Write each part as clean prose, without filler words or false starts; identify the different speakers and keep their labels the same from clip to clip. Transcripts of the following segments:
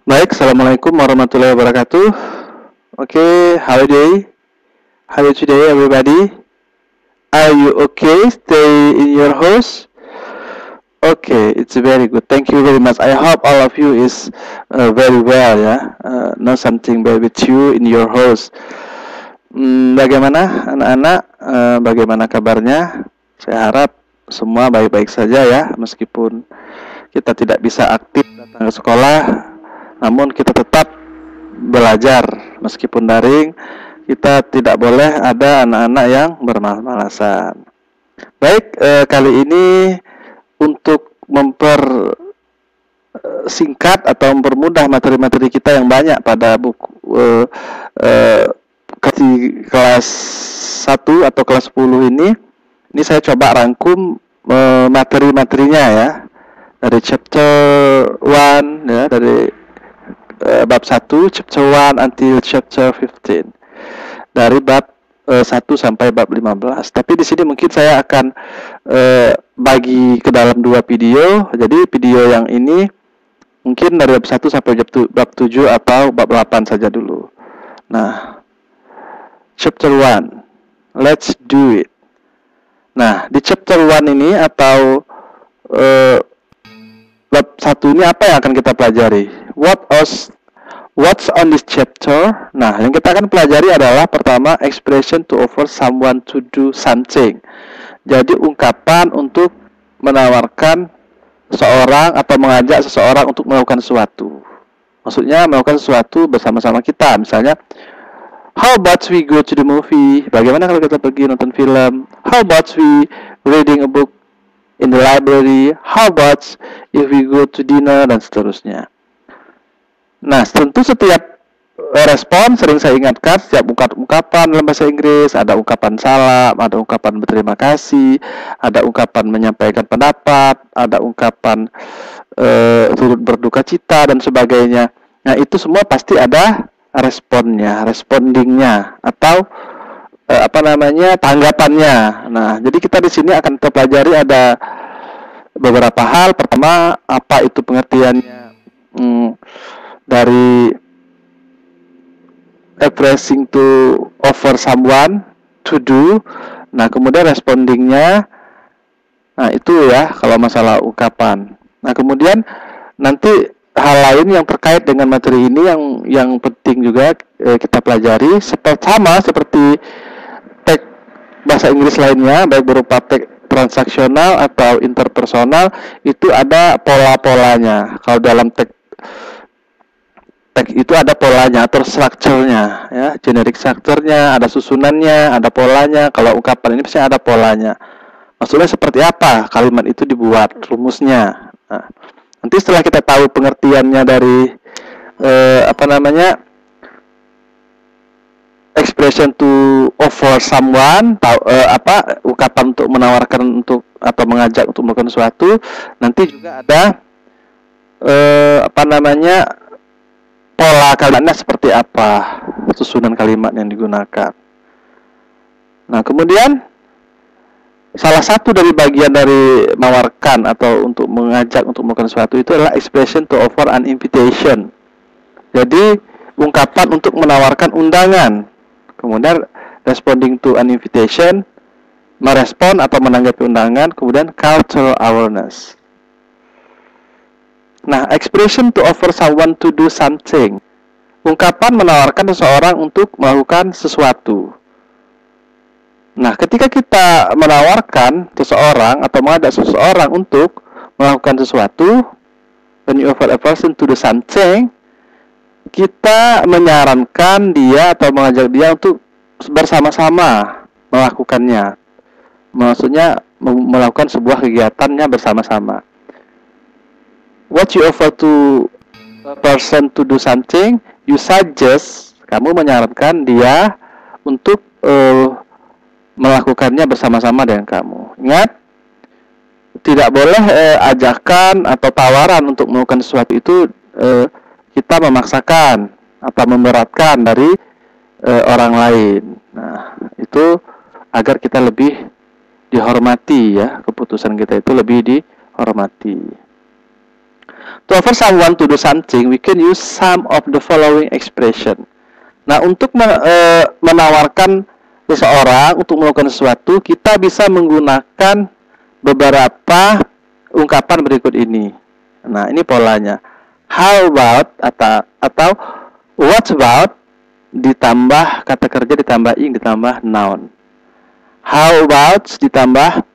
Speaker 1: Baik, Assalamualaikum warahmatullahi wabarakatuh. Okay, how are you? How are you today, everybody? Are you okay? Stay in your house? Okay, it's very good. Thank you very much. I hope all of you is very well ya. Know something bad with you in your house. Bagaimana anak-anak? Bagaimana kabarnya? Saya harap semua baik-baik saja ya, meskipun kita tidak bisa aktif datang ke sekolah, namun kita tetap belajar meskipun daring. Kita tidak boleh ada anak-anak yang bermalas-malasan. Baik, kali ini untuk mempersingkat atau mempermudah materi-materi kita yang banyak pada buku kelas 1 atau kelas 10 ini saya coba rangkum materi-materinya ya, dari chapter 1 ya, dari bab 1 chapter 1 until chapter 15, dari bab 1 sampai bab 15. Tapi di sini mungkin saya akan bagi ke dalam 2 video. Jadi video yang ini mungkin dari bab 1 sampai bab 7 atau bab 8 saja dulu. Nah, chapter 1, let's do it. Nah, di chapter 1 ini atau bab 1 ini apa yang akan kita pelajari? What's on this chapter? Nah, yang kita akan pelajari adalah pertama, expression to offer someone to do something. Jadi ungkapan untuk menawarkan seseorang atau mengajak seseorang untuk melakukan sesuatu. Maksudnya melakukan sesuatu bersama-sama kita. Misalnya, how about we go to the movie? Bagaimana kalau kita pergi nonton film? How about we reading a book in the library? How about if we go to dinner? Dan seterusnya. Nah, tentu setiap respon sering saya ingatkan, setiap ungkapan dalam bahasa Inggris, ada ungkapan salam, ada ungkapan berterima kasih, ada ungkapan menyampaikan pendapat, ada ungkapan turut berduka cita dan sebagainya. Nah, itu semua pasti ada responnya, respondingnya, atau tanggapannya. Nah, jadi kita di sini akan pelajari ada beberapa hal. Pertama, apa itu pengertiannya dari expressing to offer someone to do. Nah, kemudian respondingnya. Nah, itu ya kalau masalah ungkapan. Nah, kemudian nanti hal lain yang terkait dengan materi ini yang penting juga kita pelajari, sama seperti teks bahasa Inggris lainnya, baik berupa teks transaksional atau interpersonal, itu ada pola-polanya. Kalau dalam teks itu ada polanya atau strukturnya ya, generic strukturnya, ada susunannya, ada polanya. Kalau ungkapan ini pasti ada polanya. Maksudnya seperti apa kalimat itu dibuat, rumusnya. Nah, nanti setelah kita tahu pengertiannya dari expression to offer someone, ungkapan untuk menawarkan untuk atau mengajak untuk melakukan sesuatu, nanti juga ada pola kalimatnya seperti apa, susunan kalimat yang digunakan. Nah, kemudian salah satu dari bagian dari menawarkan atau untuk mengajak untuk melakukan sesuatu itu adalah expression to offer an invitation. Jadi ungkapan untuk menawarkan undangan. Kemudian responding to an invitation, merespon atau menanggapi undangan. Kemudian cultural awareness. Nah, expression to offer someone to do something. Ungkapan menawarkan seseorang untuk melakukan sesuatu. Nah, ketika kita menawarkan seseorang atau mengajak seseorang untuk melakukan sesuatu, when you offer a person to do something, kita menyarankan dia atau mengajak dia untuk bersama-sama melakukannya. Maksudnya melakukan sebuah kegiatannya bersama-sama. What you offer to a person to do something, you suggest, kamu menyarankan dia untuk melakukannya bersama-sama dengan kamu. Ingat, tidak boleh ajakan atau tawaran untuk melakukan sesuatu itu kita memaksakan atau memberatkan dari orang lain. Nah, itu agar kita lebih dihormati ya, keputusan kita itu lebih dihormati. To offer someone to do something, we can use some of the following expression. Nah, untuk menawarkan seseorang untuk melakukan sesuatu, kita bisa menggunakan beberapa ungkapan berikut ini. Nah, ini polanya. How about atau what about ditambah kata kerja ditambah ing ditambah noun. How about ditambah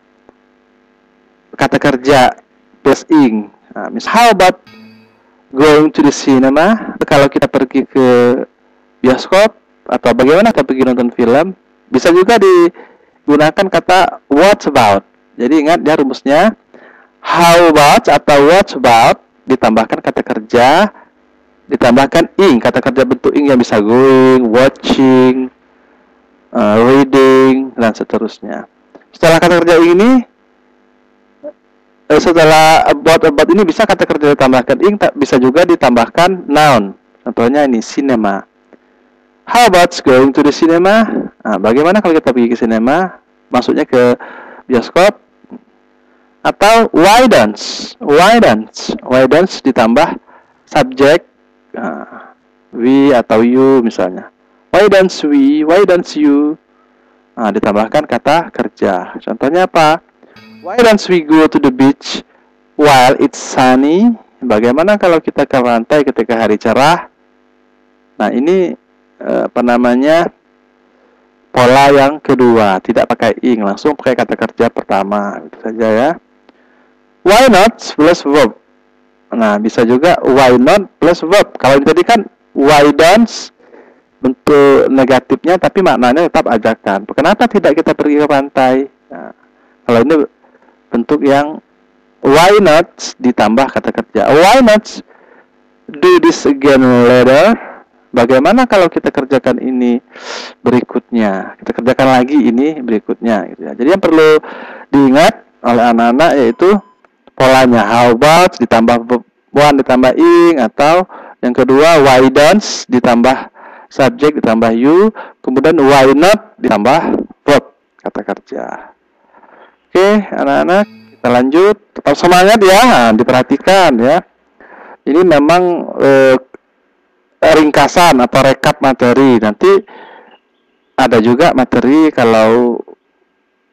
Speaker 1: kata kerja plus ing. Nah, how about going to the cinema? Kalau kita pergi ke bioskop atau bagaimana kita pergi nonton film, bisa juga digunakan kata what about. Jadi ingat ya rumusnya, how about atau what about ditambahkan kata kerja ditambahkan ing, kata kerja bentuk ing yang bisa going, watching, reading dan seterusnya. Setelah kata kerja ini, setelah about ini bisa kata kerja ditambahkan ing, bisa juga ditambahkan noun. Contohnya ini cinema. How about going to the cinema? Nah, bagaimana kalau kita pergi ke cinema? Maksudnya ke bioskop. Atau why don't ditambah subjek we atau you misalnya. Why don't you? Nah, ditambahkan kata kerja. Contohnya apa? Why don't we go to the beach while it's sunny? Bagaimana kalau kita ke pantai ketika hari cerah? Nah, ini pola yang kedua, tidak pakai ing, langsung pakai kata kerja pertama, itu saja ya. Why not plus verb. Nah, bisa juga why not plus verb. Kalau tadi kan why don't bentuk negatifnya tapi maknanya tetap ajakan. Kenapa tidak kita pergi ke pantai? Nah, kalau ini bentuk yang why not ditambah kata kerja. Why not do this again later? Bagaimana kalau kita kerjakan ini berikutnya? Kita kerjakan lagi ini berikutnya gitu ya. Jadi yang perlu diingat oleh anak-anak yaitu polanya how about ditambah one ditambah ing, atau yang kedua why don't ditambah subjek ditambah you, kemudian why not ditambah verb kata kerja. Oke, anak-anak, kita lanjut. Tetap semangat ya, nah, diperhatikan ya. Ini memang ringkasan atau rekap materi. Nanti ada juga materi kalau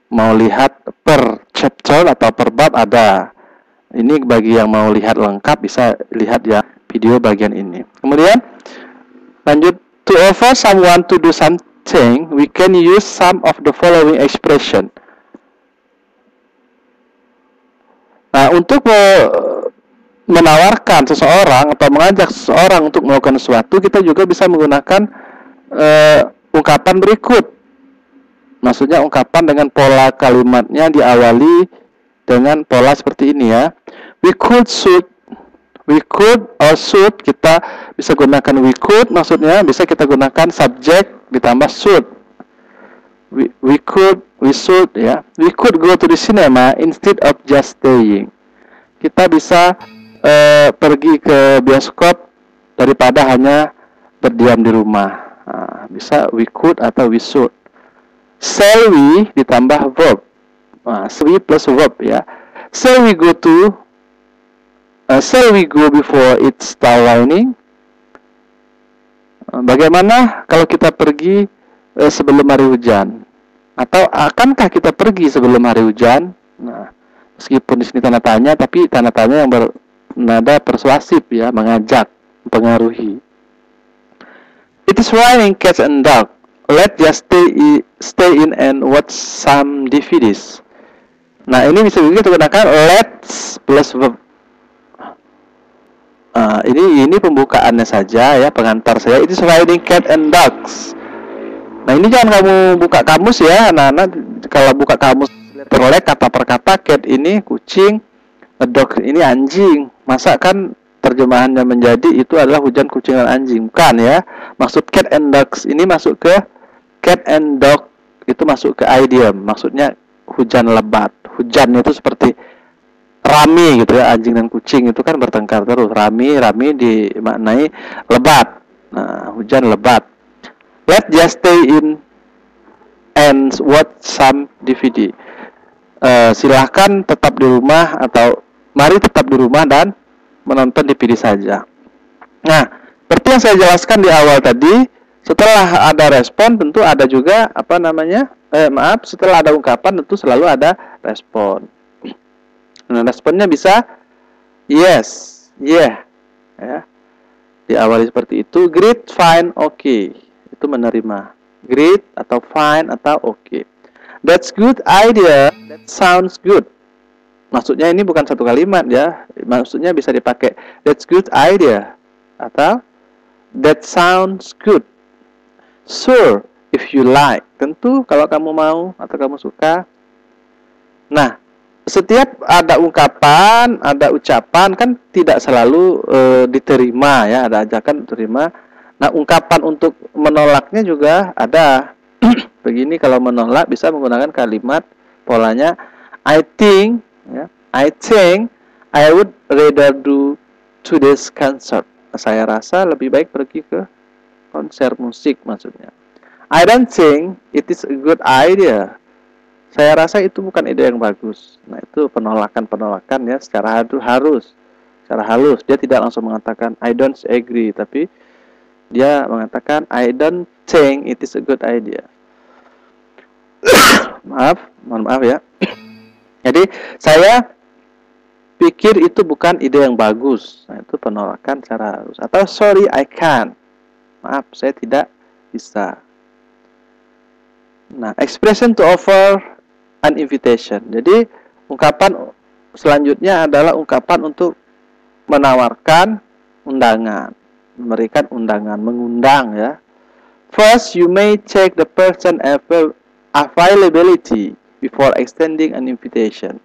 Speaker 1: mau lihat per chapter atau per bab ada. Ini bagi yang mau lihat lengkap bisa lihat ya video bagian ini. Kemudian lanjut, to offer someone to do something, we can use some of the following expression. Nah, untuk menawarkan seseorang atau mengajak seseorang untuk melakukan sesuatu, kita juga bisa menggunakan ungkapan berikut. Maksudnya ungkapan dengan pola kalimatnya diawali dengan pola seperti ini ya. We could or should, kita bisa gunakan we could, maksudnya bisa kita gunakan subjek ditambah should. We could, we should ya. We could go to the cinema instead of just staying. Kita bisa pergi ke bioskop daripada hanya berdiam di rumah. Nah, bisa we could atau we should. Shall we ditambah verb. Nah, we plus verb ya. Shall we go before it start raining? Bagaimana kalau kita pergi sebelum hari hujan? Atau akankah kita pergi sebelum hari hujan? Nah, meskipun di sini tanda tanya, tapi tanda tanya yang bernada persuasif ya, mengajak, mempengaruhi. It is raining cats and dog. Let's just stay in and watch some DVDs. Nah, ini bisa juga kita gunakan let's plus verb. Ini pembukaannya saja ya, pengantar saya. It is raining cat and dogs. Nah, ini jangan kamu buka kamus ya, anak-anak. Kalau buka kamus letter kata per kata, cat ini kucing, dog ini anjing. Masa kan terjemahannya menjadi itu adalah hujan, kucing, dan anjing? Bukan ya. Maksud cat and dogs ini masuk ke cat and dog, itu masuk ke idiom. Maksudnya hujan lebat. Hujannya itu seperti rame gitu ya, anjing dan kucing itu kan bertengkar terus. Rame dimaknai lebat. Nah, hujan lebat. Let's just stay in and watch some DVD. Silahkan tetap di rumah atau mari tetap di rumah dan menonton DVD saja. Nah, seperti yang saya jelaskan di awal tadi, setelah ada respon tentu ada juga setelah ada ungkapan tentu selalu ada respon. Nah, responnya bisa yes, yeah, ya. Diawali seperti itu, great, fine, okay. Itu menerima. Great atau fine atau okay. That's good idea. That sounds good. Maksudnya ini bukan satu kalimat ya. Maksudnya bisa dipakai that's good idea atau that sounds good. Sure, if you like. Tentu kalau kamu mau atau kamu suka. Nah, setiap ada ungkapan, ada ucapan kan tidak selalu diterima ya, ada ajakan diterima. Nah, ungkapan untuk menolaknya juga ada. Begini kalau menolak bisa menggunakan kalimat polanya I think ya, I would rather do today's concert. Saya rasa lebih baik pergi ke konser musik maksudnya. I don't think it is a good idea. Saya rasa itu bukan ide yang bagus. Nah, itu penolakan ya secara halus. Dia tidak langsung mengatakan I don't agree, tapi dia mengatakan I don't think it is a good idea. Mohon maaf ya. Jadi saya pikir itu bukan ide yang bagus. Nah, itu penolakan secara halus. Atau sorry I can't. Maaf, saya tidak bisa. Nah, expression to offer an invitation. Jadi ungkapan selanjutnya adalah ungkapan untuk menawarkan undangan, memberikan undangan, mengundang ya. First, you may check the person availability before extending an invitation.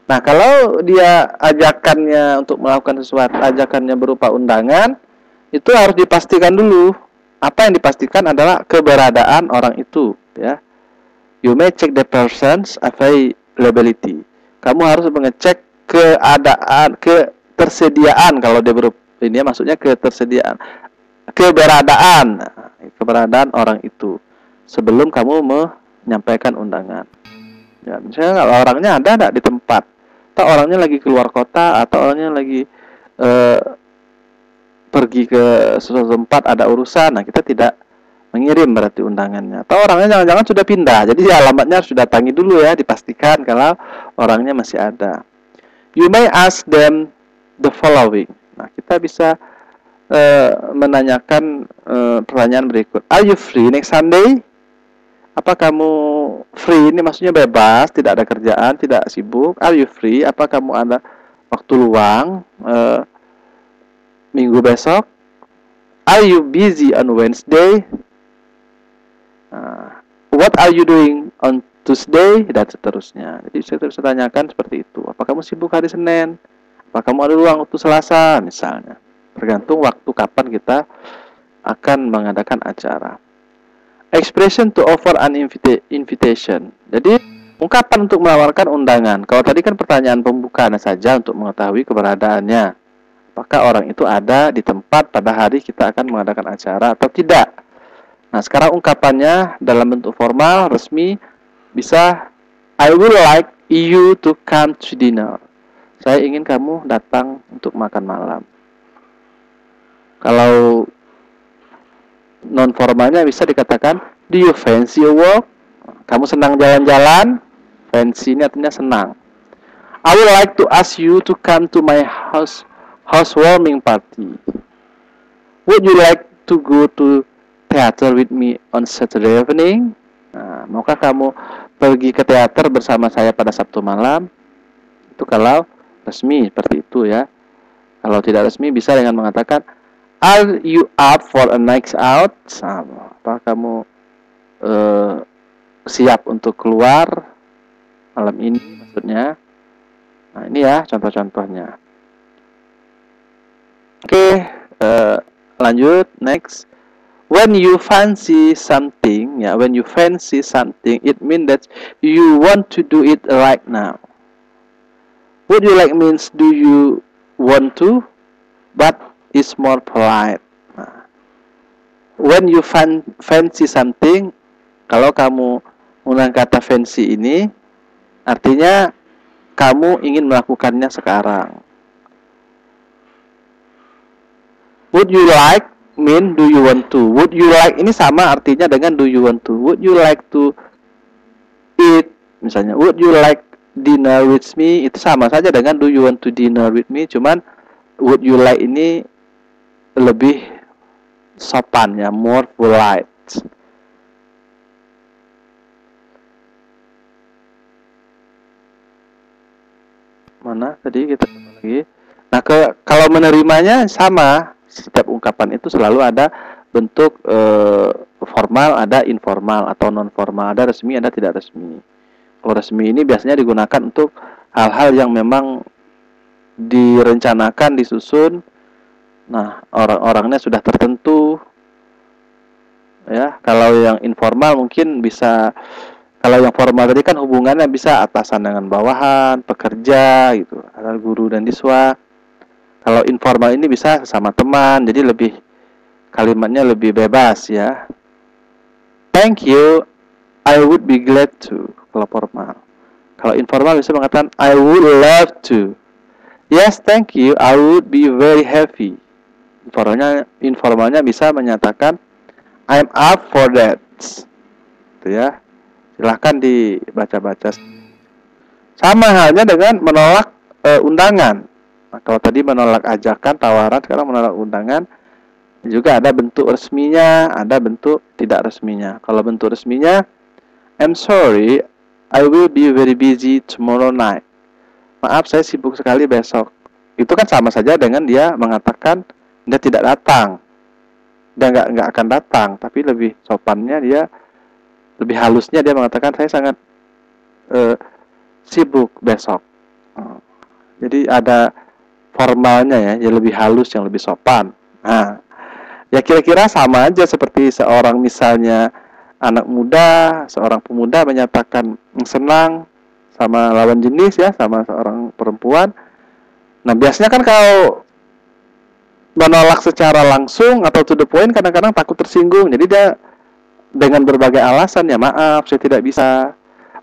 Speaker 1: Nah, kalau dia ajakannya untuk melakukan sesuatu, ajakannya berupa undangan, itu harus dipastikan dulu. Apa yang dipastikan adalah keberadaan orang itu, ya. You may check the person's availability. Kamu harus mengecek ketersediaan kalau dia ini ya, maksudnya ketersediaan, keberadaan orang itu sebelum kamu menyampaikan undangan. Ya, misalnya kalau orangnya ada enggak di tempat, atau orangnya lagi keluar kota, atau orangnya lagi pergi ke suatu tempat ada urusan, nah kita tidak mengirim berarti undangannya. Atau orangnya jangan-jangan sudah pindah, jadi alamatnya harus didatangi dulu ya, dipastikan kalau orangnya masih ada. You may ask them the following. Nah, kita bisa menanyakan pertanyaan berikut. Are you free next Sunday? Apa kamu free? Ini maksudnya bebas, tidak ada kerjaan, tidak sibuk. Are you free? Apa kamu ada waktu luang minggu besok? Are you busy on Wednesday? What are you doing on Tuesday? Dan seterusnya. Jadi saya bisa tanyakan seperti itu. Apa kamu sibuk hari Senin? Apa kamu ada luang waktu Selasa misalnya? Tergantung waktu kapan kita akan mengadakan acara. Expression to offer an invitation. Jadi ungkapan untuk menawarkan undangan. Kalau tadi kan pertanyaan pembukaan saja untuk mengetahui keberadaannya. Apakah orang itu ada di tempat pada hari kita akan mengadakan acara atau tidak. Nah, sekarang ungkapannya dalam bentuk formal, resmi, bisa I would like you to come to dinner. Saya ingin kamu datang untuk makan malam. Kalau non formalnya bisa dikatakan do you fancy a walk? Kamu senang jalan-jalan? Fancy ini artinya senang. I would like to ask you to come to my housewarming party. Would you like to go to theater with me on Saturday evening? Nah, maukah kamu pergi ke teater bersama saya pada Sabtu malam? Itu kalau resmi seperti itu ya. Kalau tidak resmi bisa dengan mengatakan are you up for a night out? Nah, apa kamu siap untuk keluar malam ini maksudnya. Nah, ini ya contoh-contohnya. Oke, lanjut next. When you fancy something, it means that you want to do it right now. Would you like means do you want to, but is more polite. Nah, when you fancy something, kalau kamu menggunakan kata fancy ini, artinya kamu ingin melakukannya sekarang. Would you like mean do you want to. Would you like ini sama artinya dengan do you want to. Would you like to eat, misalnya would you like dinner with me, itu sama saja dengan do you want to dinner with me, cuman would you like ini lebih sopan ya, more polite. Mana tadi kita lagi. Nah, kalau menerimanya sama, setiap ungkapan itu selalu ada bentuk formal, ada informal atau non formal, ada resmi, ada tidak resmi. Kalau resmi ini biasanya digunakan untuk hal-hal yang memang direncanakan, disusun. Nah, orang-orangnya sudah tertentu. Ya, kalau yang informal mungkin bisa, kalau yang formal tadi kan hubungannya bisa atasan dengan bawahan, pekerja gitu, ada guru dan siswa. Kalau informal ini bisa sama teman, jadi lebih kalimatnya lebih bebas ya. Thank you, I would be glad to. Kalau formal. Kalau informal bisa mengatakan I would love to. Yes, thank you, I would be very happy. Informalnya bisa menyatakan I'm up for that. Itu ya. Silahkan dibaca-baca. Sama halnya dengan menolak undangan. Nah, kalau tadi menolak ajakan, tawaran, sekarang menolak undangan. Juga ada bentuk resminya, ada bentuk tidak resminya. Kalau bentuk resminya, I'm sorry, I will be very busy tomorrow night. Maaf, saya sibuk sekali besok. Itu kan sama saja dengan dia mengatakan dia tidak datang. Dia nggak akan datang, tapi lebih sopannya dia, lebih halusnya dia mengatakan saya sangat sibuk besok. Jadi ada formalnya ya, yang lebih halus, yang lebih sopan. Nah, ya kira-kira sama aja seperti seorang misalnya anak muda, seorang pemuda menyatakan senang sama lawan jenis ya, sama seorang perempuan. Nah, biasanya kan kalau menolak secara langsung atau to the point kadang-kadang takut tersinggung. Jadi dia dengan berbagai alasan ya, maaf saya tidak bisa.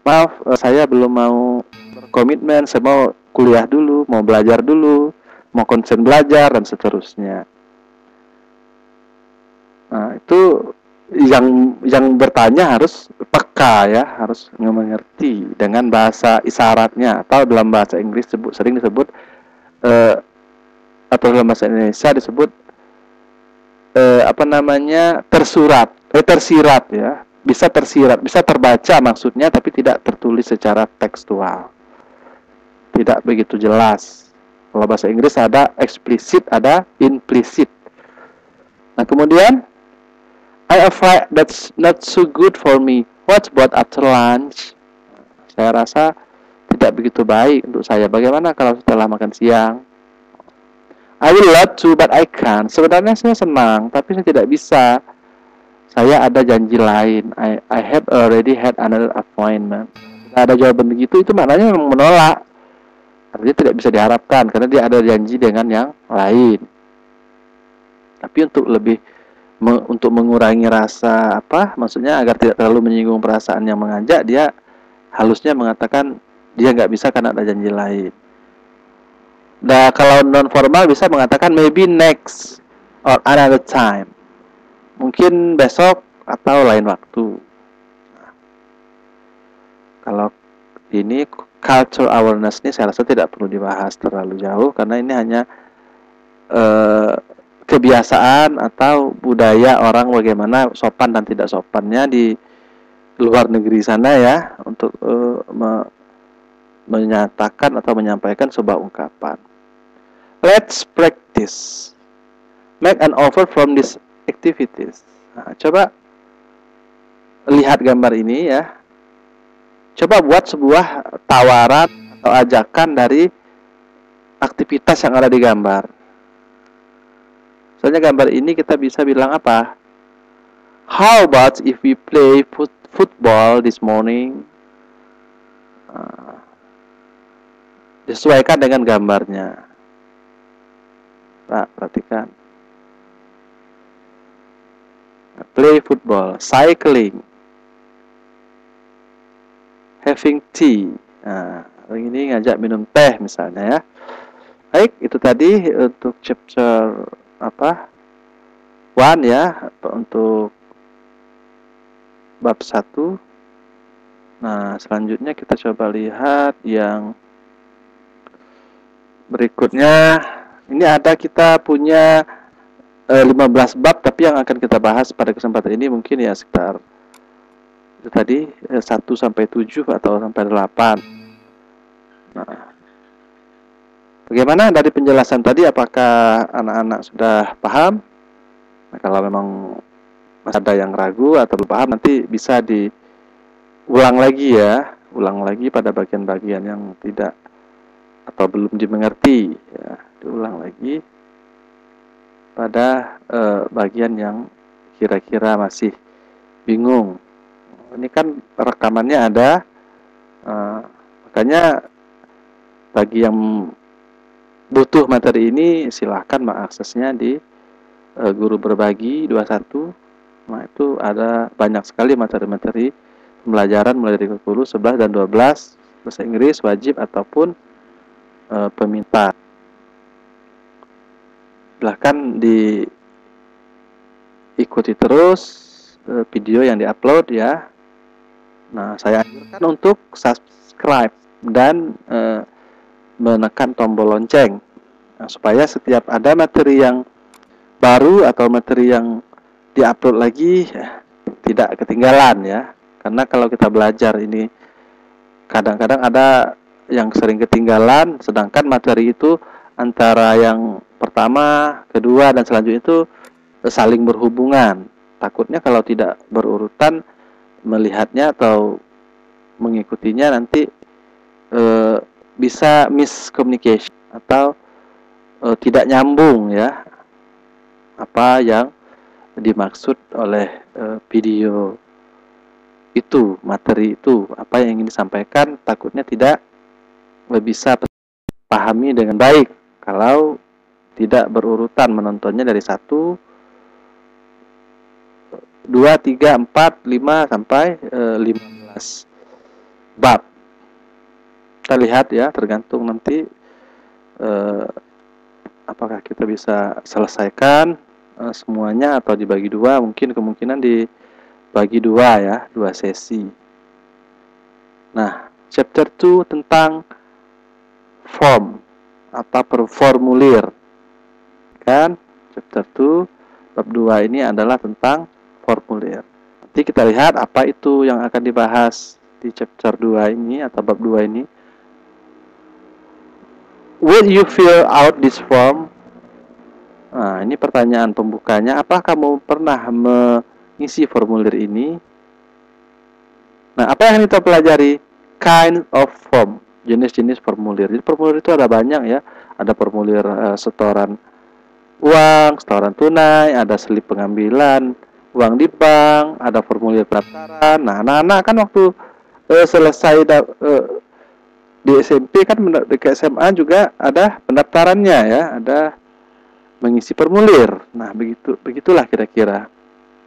Speaker 1: Maaf, saya belum mau berkomitmen, saya mau kuliah dulu, mau belajar dulu, mau konsen belajar dan seterusnya. Nah, itu yang bertanya harus peka ya, harus mengerti dengan bahasa isyaratnya, atau dalam bahasa Inggris sering disebut atau dalam bahasa Indonesia disebut tersirat ya. Bisa tersirat, bisa terbaca maksudnya, tapi tidak tertulis secara tekstual, tidak begitu jelas. Kalau bahasa Inggris ada explicit, ada implicit. Nah, kemudian I afraid that's not so good for me. What about after lunch? Saya rasa tidak begitu baik untuk saya. Bagaimana kalau setelah makan siang? I would love to, but I can't. Sebenarnya saya senang, tapi saya tidak bisa. Saya ada janji lain. I have already had another appointment. Ada jawaban begitu, itu maknanya memang menolak. Artinya tidak bisa diharapkan, karena dia ada janji dengan yang lain. Tapi untuk mengurangi rasa maksudnya agar tidak terlalu menyinggung perasaan yang mengajak, dia halusnya mengatakan dia nggak bisa karena ada janji lain. Nah, kalau non formal bisa mengatakan maybe next or another time, mungkin besok atau lain waktu. Nah, kalau ini culture awareness ini saya rasa tidak perlu dibahas terlalu jauh, karena ini hanya kebiasaan atau budaya orang bagaimana sopan dan tidak sopannya di luar negeri sana ya, untuk menyatakan atau menyampaikan sebuah ungkapan. Let's practice. Make an offer from these activities. Nah, coba lihat gambar ini ya. Coba buat sebuah tawaran atau ajakan dari aktivitas yang ada di gambar. Soalnya gambar ini kita bisa bilang apa? How about if we play football this morning? Disesuaikan dengan gambarnya. Nah, perhatikan. Play football, cycling, having tea. Nah, ini ngajak minum teh misalnya ya. Baik, itu tadi untuk chapter 1 ya, untuk bab 1. Nah, selanjutnya kita coba lihat yang berikutnya. Ini ada kita punya 15 bab, tapi yang akan kita bahas pada kesempatan ini mungkin ya sekitar itu tadi 1 sampai 7 atau sampai 8. Nah, bagaimana dari penjelasan tadi, apakah anak-anak sudah paham? Nah, kalau memang masih ada yang ragu atau belum paham, nanti bisa diulang lagi ya, ulang lagi pada bagian-bagian yang tidak atau belum dimengerti ya, diulang lagi pada bagian yang kira-kira masih bingung. Ini kan rekamannya ada, makanya bagi yang butuh materi ini silahkan mengaksesnya di Guru Berbagi 21. Nah, itu ada banyak sekali materi-materi pembelajaran mulai dari 10, 11, dan 12 bahasa Inggris wajib ataupun peminta. Silahkan diikuti terus video yang diupload ya. Nah, saya anjurkan untuk subscribe dan menekan tombol lonceng, nah, supaya setiap ada materi yang baru atau materi yang diupload lagi tidak ketinggalan ya. Karena kalau kita belajar ini kadang-kadang ada yang sering ketinggalan, sedangkan materi itu antara yang pertama, kedua, dan selanjutnya itu saling berhubungan. Takutnya kalau tidak berurutan melihatnya atau mengikutinya nanti bisa miscommunication atau tidak nyambung ya apa yang dimaksud oleh video itu, materi itu, apa yang ingin disampaikan, takutnya tidak bisa pahami dengan baik kalau tidak berurutan menontonnya dari 1, 2, 3, 4, 5 sampai 15 bab. Kita lihat ya, tergantung nanti apakah kita bisa selesaikan semuanya atau dibagi 2. Mungkin kemungkinan dibagi 2 ya, 2 sesi. Nah, chapter 2 tentang form atau formulir kan. Chapter 2 bab 2 ini adalah tentang formulir. Nanti kita lihat apa itu yang akan dibahas di chapter 2 ini atau bab 2 ini. Will you fill out this form? Nah, ini pertanyaan pembukanya. Apakah kamu pernah mengisi formulir ini? Nah, apa yang kita pelajari? Kind of form, jenis-jenis formulir. Jadi formulir itu ada banyak ya. Ada formulir setoran uang, setoran tunai, ada selip pengambilan uang di bank, ada formulir pendaftaran. Nah, anak-anak kan waktu selesai di SMP kan ke SMA juga ada pendaftarannya ya, ada mengisi formulir. Nah, begitulah kira-kira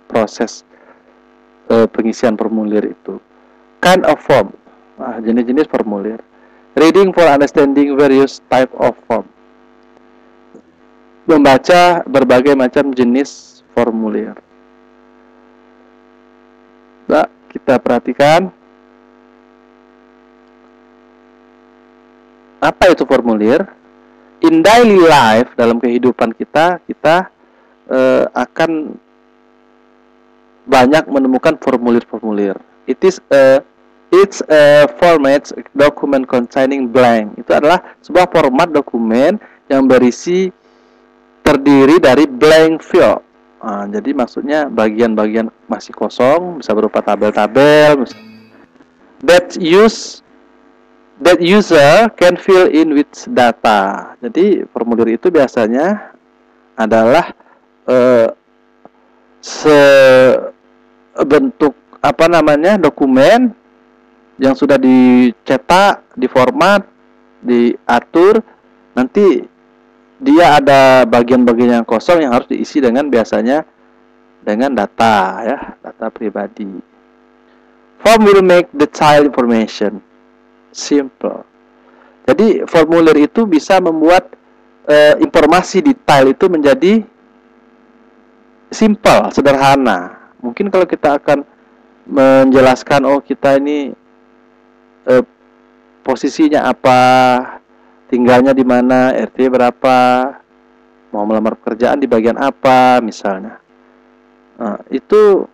Speaker 1: proses pengisian formulir itu. Kind of form, jenis-jenis formulir. Reading for understanding various type of form. Membaca berbagai macam jenis formulir. Nah, kita perhatikan apa itu formulir. In daily life, dalam kehidupan kita akan banyak menemukan formulir-formulir. It's a format document containing blank. Itu adalah sebuah format dokumen yang berisi terdiri dari blank field. Nah, jadi maksudnya bagian-bagian masih kosong, bisa berupa tabel-tabel. That user can fill in with data. Jadi formulir itu biasanya adalah sebentuk dokumen yang sudah dicetak, diformat, diatur. Nanti dia ada bagian-bagian yang kosong yang harus diisi dengan biasanya dengan data ya, data pribadi. Form will make the child information simple. Jadi formulir itu bisa membuat informasi detail itu menjadi simple, sederhana. Mungkin kalau kita akan menjelaskan, oh kita ini eh, posisinya apa, tinggalnya di mana, RT berapa, mau melamar pekerjaan di bagian apa, misalnya. Nah, itu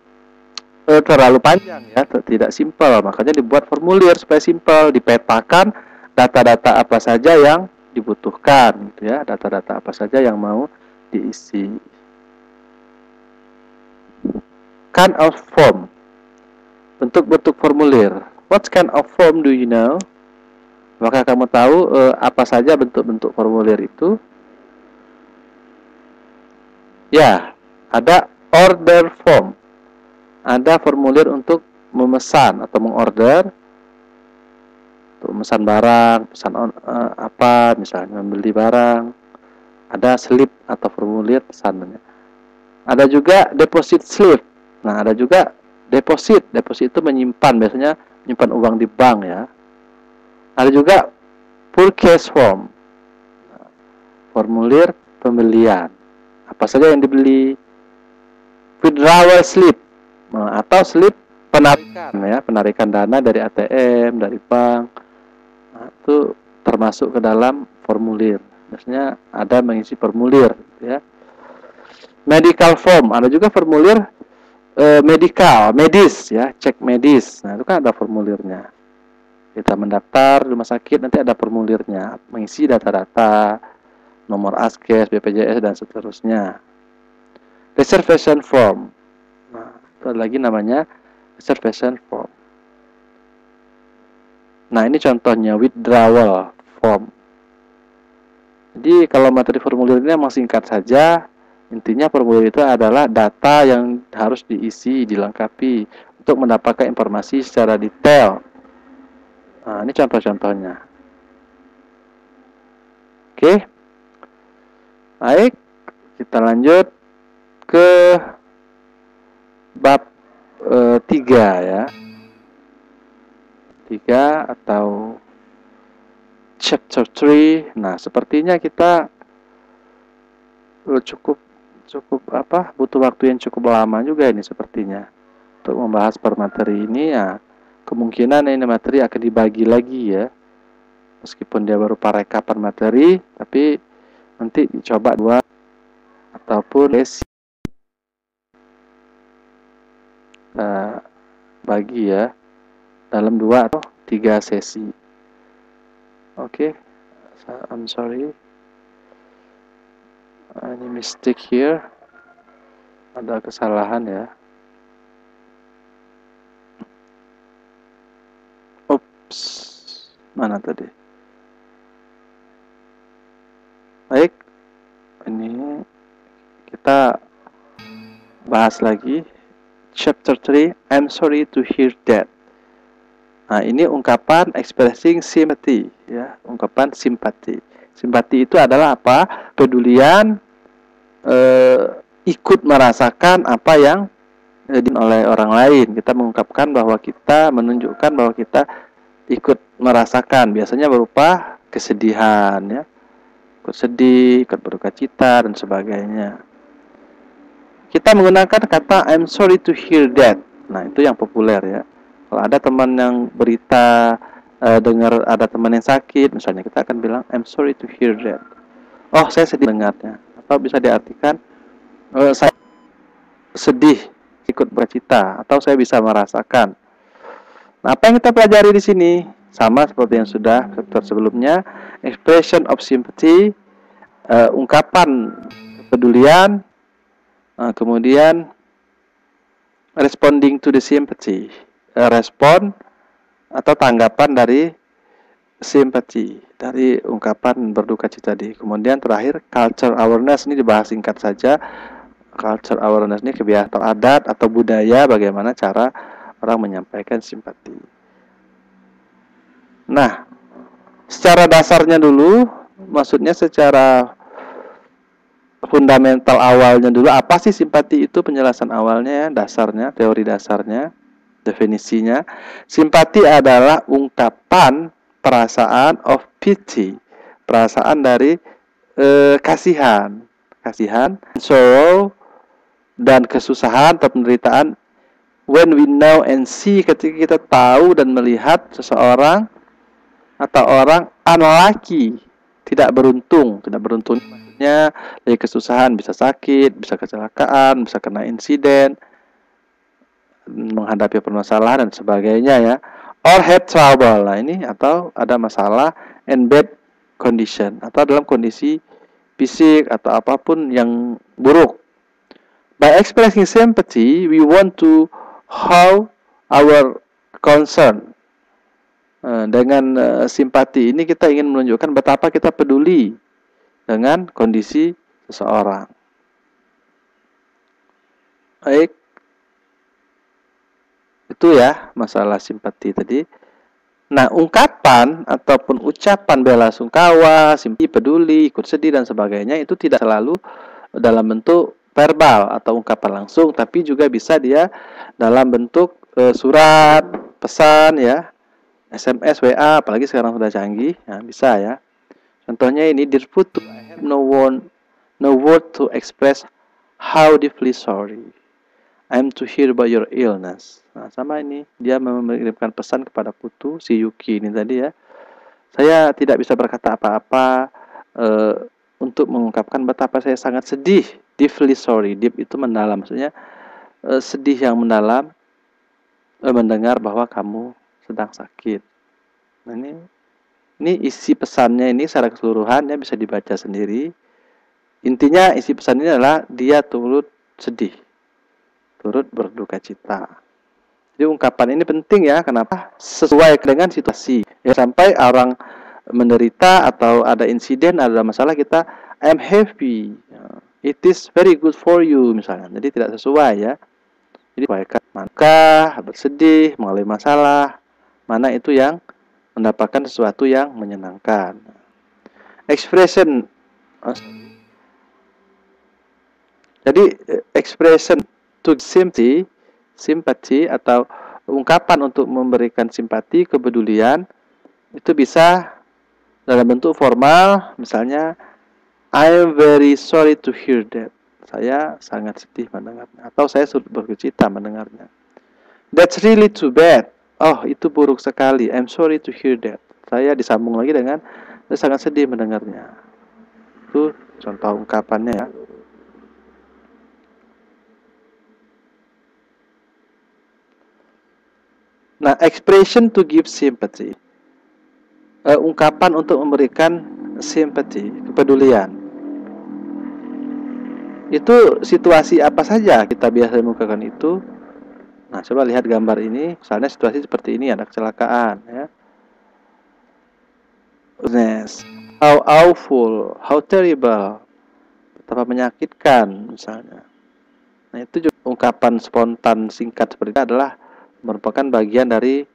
Speaker 1: terlalu panjang ya, tidak simpel. Makanya dibuat formulir supaya simpel, dipetakan data-data apa saja yang dibutuhkan, gitu ya, data-data apa saja yang mau diisi. Kind of form, bentuk-bentuk formulir. What kind of form do you know? Apakah kamu tahu apa saja bentuk-bentuk formulir itu? Ya, ada order form. Ada formulir untuk memesan atau mengorder, untuk memesan barang, pesan apa, misalnya membeli barang. Ada slip atau formulir pesanannya. Ada juga deposit slip. Nah, ada juga deposit. Deposit itu menyimpan, biasanya menyimpan uang di bank ya. Ada juga purchase form, formulir pembelian. Apa saja yang dibeli. Withdrawal slip, atau slip penarikan ya, penarikan dana dari ATM, dari bank. Nah, itu termasuk ke dalam formulir. Biasanya ada mengisi formulir ya. Medical form, ada juga formulir medical, medis ya, cek medis. Nah, itu kan ada formulirnya. Kita mendaftar di rumah sakit, nanti ada formulirnya, mengisi data-data, nomor ASKES, BPJS, dan seterusnya. Reservation form. Nah, itu ada lagi namanya reservation form. Nah, ini contohnya withdrawal form. Jadi, kalau materi formulir ini memang singkat saja. Intinya formulir itu adalah data yang harus diisi, dilengkapi untuk mendapatkan informasi secara detail. Nah, ini contoh-contohnya. Oke. Baik, kita lanjut ke bab 3 ya. 3 atau chapter 3. Nah, sepertinya kita cukup butuh waktu yang cukup lama juga ini sepertinya untuk membahas per materi ini ya. Kemungkinan ini materi akan dibagi lagi ya, meskipun dia berupa rekapan materi, tapi nanti dicoba 2 ataupun sesi bagi ya dalam 2 atau 3 sesi. Oke, I'm sorry, any mistake here, ada kesalahan ya. Oops, mana tadi? Baik, ini kita bahas lagi chapter 3, I'm sorry to hear that. Nah, ini ungkapan expressing sympathy ya, ungkapan simpati. Simpati itu adalah apa? Pedulian, ikut merasakan apa yang oleh orang lain. Kita mengungkapkan bahwa kita menunjukkan bahwa kita ikut merasakan, biasanya berupa kesedihan ya, ikut sedih, ikut berduka cita dan sebagainya. Kita menggunakan kata I'm sorry to hear that. Nah, itu yang populer ya. Kalau ada teman yang berita dengar ada teman yang sakit, misalnya, kita akan bilang I'm sorry to hear that. Oh, saya sedih dengarnya. Atau bisa diartikan saya sedih ikut bercita, atau saya bisa merasakan. Nah, apa yang kita pelajari di sini sama seperti yang sudah chapter sebelumnya, expression of sympathy, ungkapan kepedulian, kemudian responding to the sympathy, respon atau tanggapan dari sympathy, dari ungkapan berduka cita tadi. Kemudian terakhir culture awareness, ini dibahas singkat saja. Culture awareness ini kebiasaan adat atau budaya, bagaimana cara orang menyampaikan simpati. Nah, secara dasarnya dulu, maksudnya secara fundamental awalnya dulu, apa sih simpati itu, penjelasan awalnya, dasarnya, teori dasarnya, definisinya. Simpati adalah ungkapan perasaan of pity, perasaan dari kasihan, sorrow dan kesusahan atau penderitaan. When we know and see, ketika kita tahu dan melihat seseorang atau orang unlucky, tidak beruntung maksudnya dari kesusahan, bisa sakit, bisa kecelakaan, bisa kena insiden, menghadapi permasalahan dan sebagainya ya. Or had trouble, nah ini atau ada masalah, and bad condition atau dalam kondisi fisik atau apapun yang buruk. By expressing sympathy, we want to how our concern. Dengan simpati ini kita ingin menunjukkan betapa kita peduli dengan kondisi seseorang. Baik, itu ya masalah simpati tadi. Nah, ungkapan ataupun ucapan bela sungkawa, simpati, peduli, ikut sedih dan sebagainya itu tidak selalu dalam bentuk verbal atau ungkapan langsung, tapi juga bisa dia dalam bentuk surat, pesan ya, SMS, WA, apalagi sekarang sudah canggih, ya, bisa ya. Contohnya ini, dear Putu, I have no word to express how deeply sorry I am to hear about your illness. Nah, sama ini, dia mengirimkan pesan kepada Putu, si Yuki ini tadi ya. Saya tidak bisa berkata apa-apa untuk mengungkapkan betapa saya sangat sedih. Deeply sorry, deep itu mendalam, maksudnya sedih yang mendalam mendengar bahwa kamu sedang sakit. Nah, ini isi pesannya ini secara keseluruhan ya, bisa dibaca sendiri. Intinya isi pesan ini adalah dia turut sedih, turut berduka cita. Jadi ungkapan ini penting ya, kenapa? Sesuai dengan situasi. Ya, sampai orang menderita atau ada insiden, ada masalah, kita I'm happy, it is very good for you misalnya. Jadi tidak sesuai ya. Jadi maka bersedih, mengalami masalah, mana itu yang mendapatkan sesuatu yang menyenangkan. Expression. Jadi expression to simpati atau ungkapan untuk memberikan simpati, kepedulian itu bisa dalam bentuk formal, misalnya I am very sorry to hear that. Saya sangat sedih mendengarnya, atau saya turut berduka cita mendengarnya. That's really too bad. Oh, itu buruk sekali. I'm sorry to hear that. Saya disambung lagi dengan saya sangat sedih mendengarnya. Itu contoh ungkapannya ya. Nah, expression to give sympathy. Ungkapan untuk memberikan sympathy, kepedulian. Itu situasi apa saja kita biasa mengungkapkan itu. Nah, coba lihat gambar ini. Misalnya situasi seperti ini, ada kecelakaan ya. How awful, how terrible, betapa menyakitkan misalnya. Nah, itu juga ungkapan spontan singkat seperti itu adalah merupakan bagian dari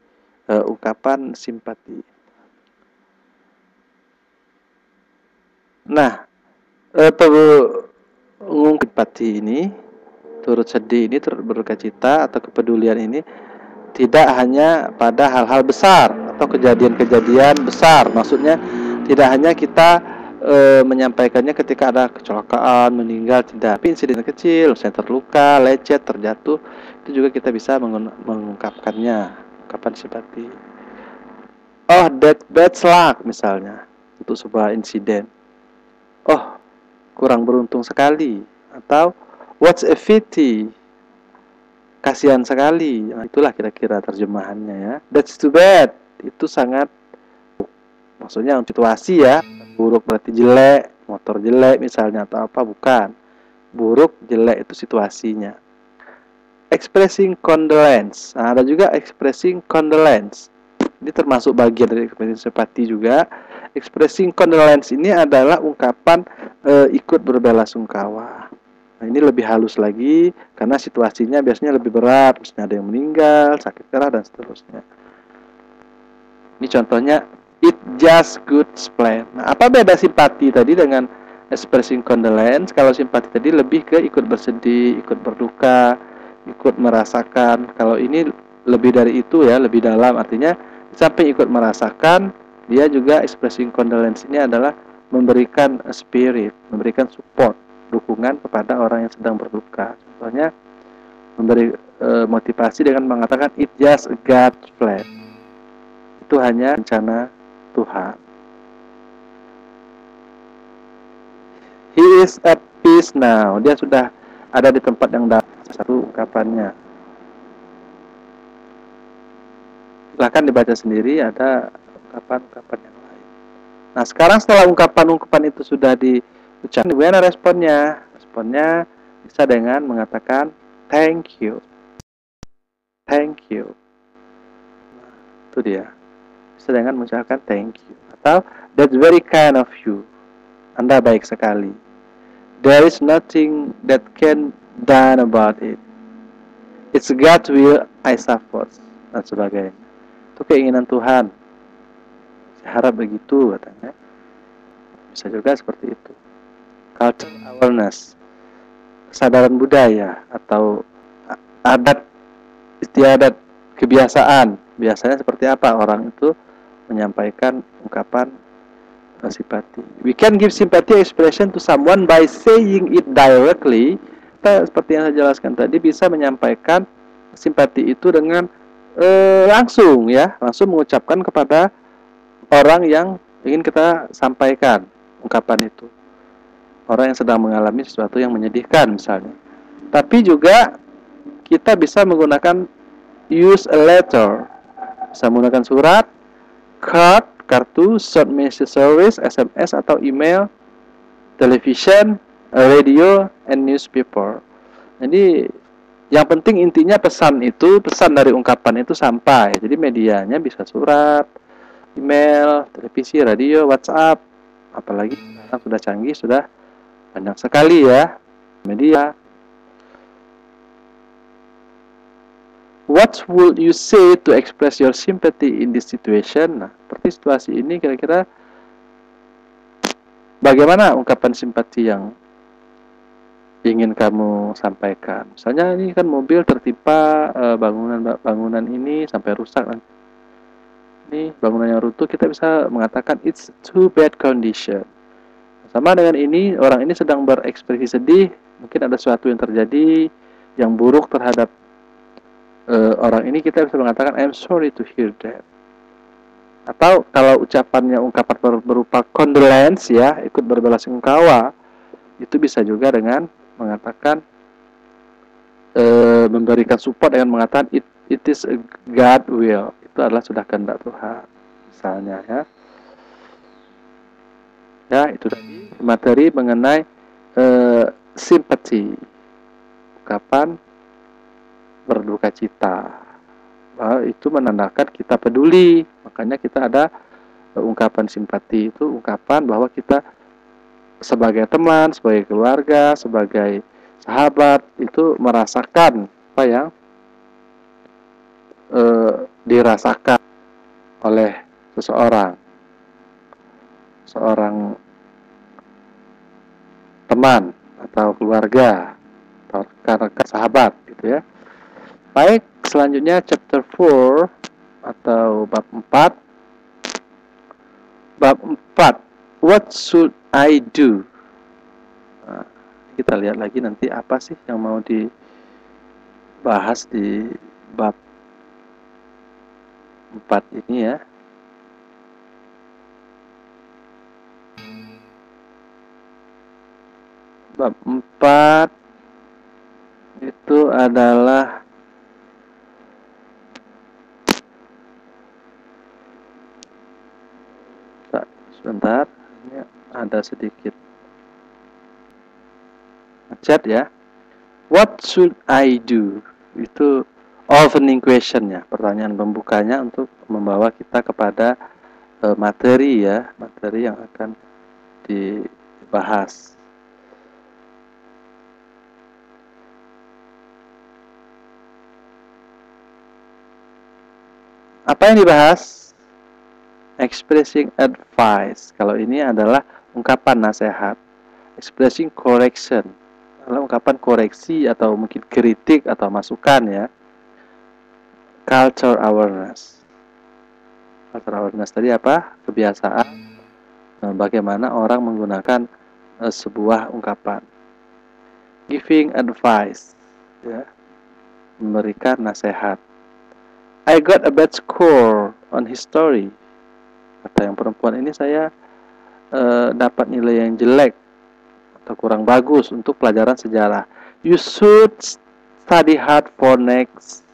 Speaker 1: ungkapan simpati. Nah, simpati ini, turut sedih ini, turut berduka cita atau kepedulian ini tidak hanya pada hal-hal besar atau kejadian-kejadian besar. Maksudnya tidak hanya kita menyampaikannya ketika ada kecelakaan, meninggal, tidak. Tapi insiden kecil, misalnya terluka, lecet, terjatuh, itu juga kita bisa mengungkapkannya, ungkapan simpati. Oh, that bad luck misalnya, untuk sebuah insiden. Oh, kurang beruntung sekali. Atau what's a pity, kasihan sekali. Nah, itulah kira-kira terjemahannya ya. That's too bad, itu sangat, maksudnya situasi ya. Buruk berarti jelek, motor jelek misalnya atau apa, bukan. Buruk, jelek itu situasinya. Expressing condolence. Nah, ada juga expressing condolence. Ini termasuk bagian dari expressing simpati juga. Expressing condolence ini adalah ungkapan ikut berbelasungkawa. Nah, ini lebih halus lagi karena situasinya biasanya lebih berat, misalnya ada yang meninggal, sakit parah dan seterusnya. Ini contohnya, it just good plan. Nah, apa beda simpati tadi dengan expressing condolence? Kalau simpati tadi lebih ke ikut bersedih, ikut berduka, ikut merasakan. Kalau ini lebih dari itu ya, lebih dalam, artinya sampai ikut merasakan. Dia juga expressing condolence ini adalah memberikan spirit, memberikan support. dukungan kepada orang yang sedang berduka. Contohnya memberi motivasi dengan mengatakan it just God's plan. Itu hanya rencana Tuhan. He is at peace now. Dia sudah ada di tempat yang damai. Satu ungkapannya. Silahkan dibaca sendiri, ada ungkapan-ungkapan yang lain. Nah, sekarang setelah ungkapan-ungkapan itu sudah diucapkan, bagaimana responnya? Responnya bisa dengan mengatakan thank you. Thank you. Nah, itu dia. Bisa dengan mengucapkan thank you. Atau that's very kind of you. Anda baik sekali. There is nothing that can done about it. It's God's will I support. Dan sebagainya. Itu keinginan Tuhan. Saya harap begitu katanya. Bisa juga seperti itu. Cultural awareness, kesadaran budaya atau adat istiadat kebiasaan. Biasanya seperti apa orang itu menyampaikan ungkapan simpati. We can give sympathy expression to someone by saying it directly. Kita seperti yang saya jelaskan tadi bisa menyampaikan simpati itu dengan langsung ya, langsung mengucapkan kepada orang yang ingin kita sampaikan ungkapan itu. Orang yang sedang mengalami sesuatu yang menyedihkan misalnya. Tapi juga kita bisa menggunakan use a letter. Bisa menggunakan surat, card, kartu, short message service, SMS atau email, television, radio, and newspaper. Jadi yang penting intinya pesan dari ungkapan itu sampai. Jadi medianya bisa surat, email, televisi, radio, WhatsApp, apalagi sekarang sudah canggih, sudah banyak sekali ya media. What would you say to express your sympathy in this situation? Nah, seperti situasi ini kira-kira bagaimana ungkapan simpati yang ingin kamu sampaikan? Misalnya ini kan mobil tertimpa bangunan ini sampai rusak. Ini bangunan yang runtuh, kita bisa mengatakan it's too bad condition. Sama dengan ini, orang ini sedang berekspresi sedih, mungkin ada sesuatu yang terjadi yang buruk terhadap orang ini, kita bisa mengatakan I'm sorry to hear that. Atau kalau ungkapan berupa condolence ya, ikut berbelasungkawa, itu bisa juga dengan mengatakan memberikan support dengan mengatakan it is a God will. Itu adalah sudah kehendak Tuhan. Misalnya ya. Ya, itu tadi materi mengenai simpati. Ungkapan berduka cita. Bahwa itu menandakan kita peduli. Makanya kita ada ungkapan simpati, itu ungkapan bahwa kita sebagai teman, sebagai keluarga, sebagai sahabat itu merasakan apa yang dirasakan oleh seorang teman atau keluarga atau rekan-rekan sahabat gitu ya. Baik, selanjutnya chapter 4 atau bab 4. Bab 4, what should I do? Nah, kita lihat lagi nanti apa sih yang mau dibahas di bab 4 ini ya. Bab 4 itu adalah sebentar, ini ada sedikit chat ya. What should I do? Itu opening question ya, pertanyaan pembukanya untuk membawa kita kepada materi ya, materi yang akan dibahas. Apa yang dibahas? Expressing advice. Kalau ini adalah ungkapan nasihat. Expressing correction adalah ungkapan koreksi atau mungkin kritik atau masukan ya. Culture awareness. Culture awareness tadi apa? Kebiasaan bagaimana orang menggunakan sebuah ungkapan. giving advice, ya, memberikan nasihat. I got a bad score on history. Kata yang perempuan ini, saya dapat nilai yang jelek atau kurang bagus untuk pelajaran sejarah. You should study hard for next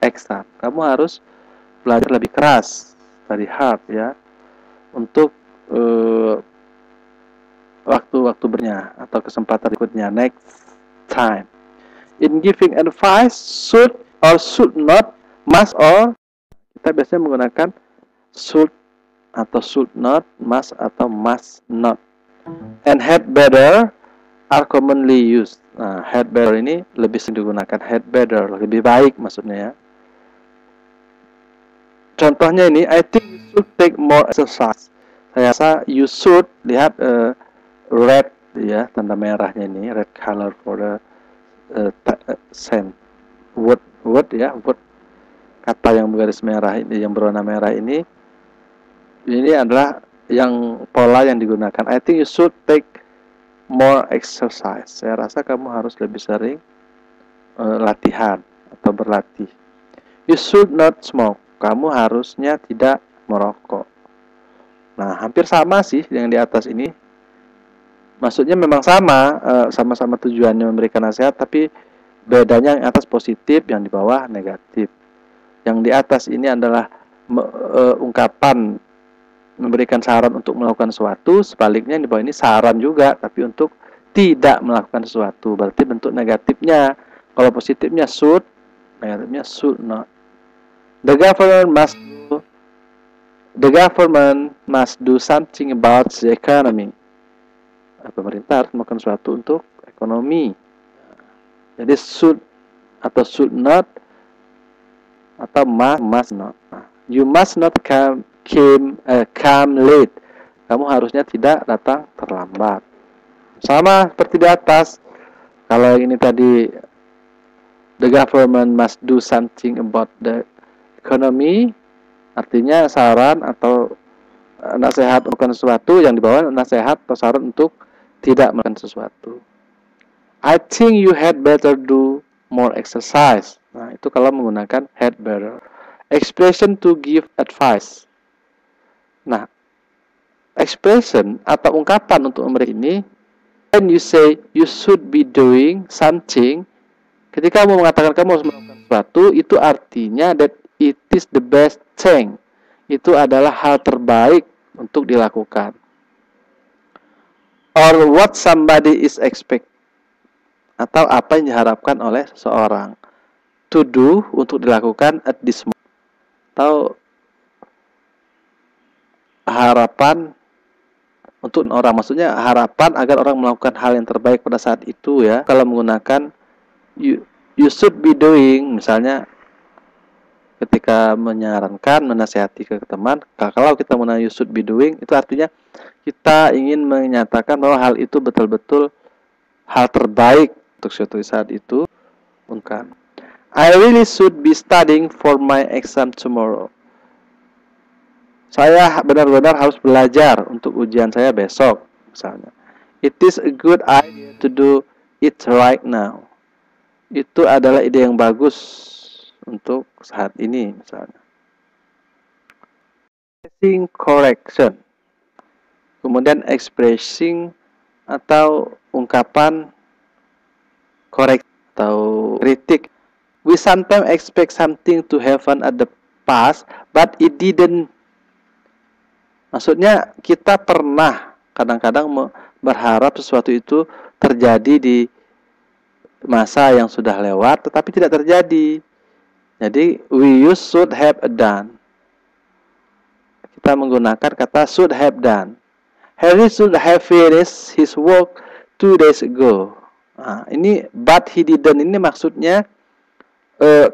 Speaker 1: exam. Kamu harus belajar lebih keras, study hard ya, untuk waktu-waktu berikutnya atau kesempatan berikutnya, next time. In giving advice, should or should not, must or, kita biasanya menggunakan should atau should not, must atau must not. And had better are commonly used. Nah, had better ini lebih sering digunakan, had better, lebih baik maksudnya ya. Contohnya ini, I think you should take more exercise. Saya rasa you should, lihat red ya, tanda merahnya ini, red color for the send word ya, word, kata yang bergaris merah ini, yang berwarna merah ini adalah yang pola yang digunakan. I think you should take more exercise. Saya rasa kamu harus lebih sering latihan atau berlatih. You should not smoke. Kamu harusnya tidak merokok. Nah, hampir sama sih yang di atas ini. Maksudnya memang sama, sama-sama tujuannya memberikan nasihat, tapi bedanya yang atas positif, yang di bawah negatif. Yang di atas ini adalah ungkapan memberikan saran untuk melakukan sesuatu, sebaliknya yang di bawah ini saran juga, tapi untuk tidak melakukan sesuatu. Berarti bentuk negatifnya. Kalau positifnya should, negatifnya should not. The government must do something about the economy. Pemerintah harus melakukan sesuatu untuk ekonomi. Jadi should atau should not atau must not. You must not come late. Kamu harusnya tidak datang terlambat. Sama seperti di atas. Kalau yang ini tadi, the government must do something about the economy, artinya saran atau nasihat melakukan sesuatu, yang di bawah nasihat atau saran untuk tidak melakukan sesuatu. I think you had better do more exercise. Nah, itu kalau menggunakan had better. Expression to give advice. Nah, expression atau ungkapan untuk memberi ini, when you say you should be doing something, ketika kamu mengatakan kamu harus melakukan sesuatu, itu artinya that it is the best thing. Itu adalah hal terbaik untuk dilakukan. Or what somebody is expect. Atau apa yang diharapkan oleh seseorang. To do, untuk dilakukan at this moment. Atau harapan untuk orang. Maksudnya harapan agar orang melakukan hal yang terbaik pada saat itu ya. Kalau menggunakan you should be doing, misalnya ketika menyarankan, menasihati ke teman, kalau kita menggunakan you should be doing, itu artinya kita ingin menyatakan bahwa hal itu betul-betul hal terbaik untuk suatu saat itu. Bukan. I really should be studying for my exam tomorrow. Saya benar-benar harus belajar untuk ujian saya besok, misalnya. It is a good idea to do it right now. Itu adalah ide yang bagus untuk saat ini, misalnya. Expressing correction. Kemudian expressing atau ungkapan korek atau kritik. We sometimes expect something to happen at the past, but it didn't. Maksudnya kita pernah kadang-kadang berharap sesuatu itu terjadi di masa yang sudah lewat, tetapi tidak terjadi. Jadi we should have done. Kita menggunakan kata should have done. Harry should have finished his work 2 days ago. Nah, ini but he didn't, ini maksudnya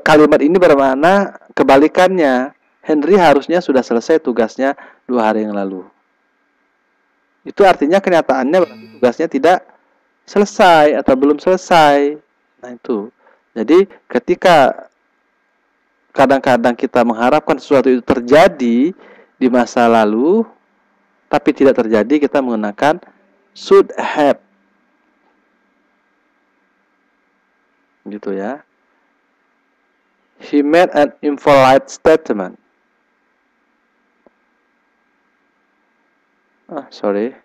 Speaker 1: kalimat ini bermakna kebalikannya. Henry harusnya sudah selesai tugasnya 2 hari yang lalu. Itu artinya kenyataannya berarti tugasnya tidak selesai atau belum selesai. Nah itu. Jadi ketika kadang-kadang kita mengharapkan sesuatu itu terjadi di masa lalu, tapi tidak terjadi, kita menggunakan should have. gitu ya. He made an impolite statement. Sorry.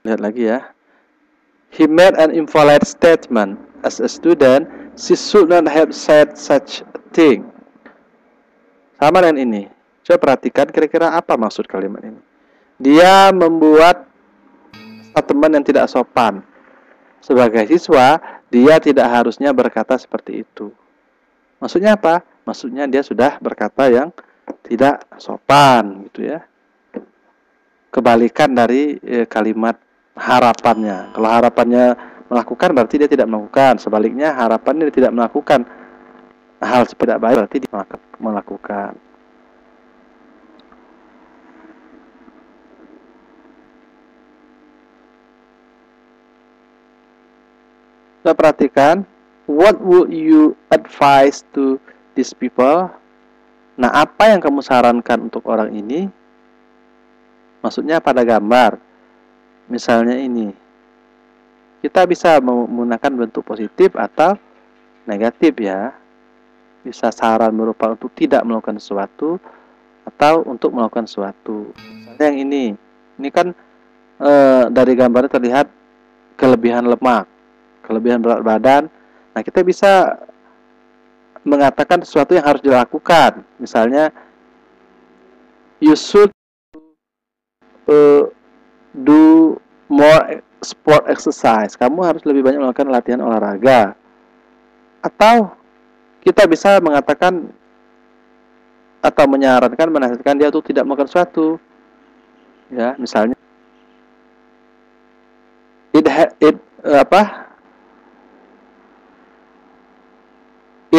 Speaker 1: Lihat lagi ya. He made an impolite statement. As a student, she should not have said such a thing. Sama dengan ini. Coba perhatikan kira-kira apa maksud kalimat ini. Dia membuat statement yang tidak sopan. Sebagai siswa, dia tidak harusnya berkata seperti itu. Maksudnya apa? Maksudnya dia sudah berkata yang tidak sopan gitu ya. Kebalikan dari kalimat harapannya. Kalau harapannya melakukan berarti dia tidak melakukan. Sebaliknya harapannya dia tidak melakukan hal tidak baik berarti dia melakukan. Kita perhatikan, what would you advise to these people? Nah, apa yang kamu sarankan untuk orang ini? Maksudnya pada gambar. Misalnya ini. Kita bisa menggunakan bentuk positif atau negatif ya. Bisa saran berupa untuk tidak melakukan sesuatu atau untuk melakukan sesuatu. Misalnya yang ini. Ini kan dari gambarnya terlihat kelebihan lemak, kelebihan berat badan. Nah, kita bisa mengatakan sesuatu yang harus dilakukan. Misalnya, you should do more sport exercise. Kamu harus lebih banyak melakukan latihan olahraga. Atau kita bisa mengatakan atau menyarankan, menasihatkan dia untuk tidak melakukan sesuatu. Ya, misalnya it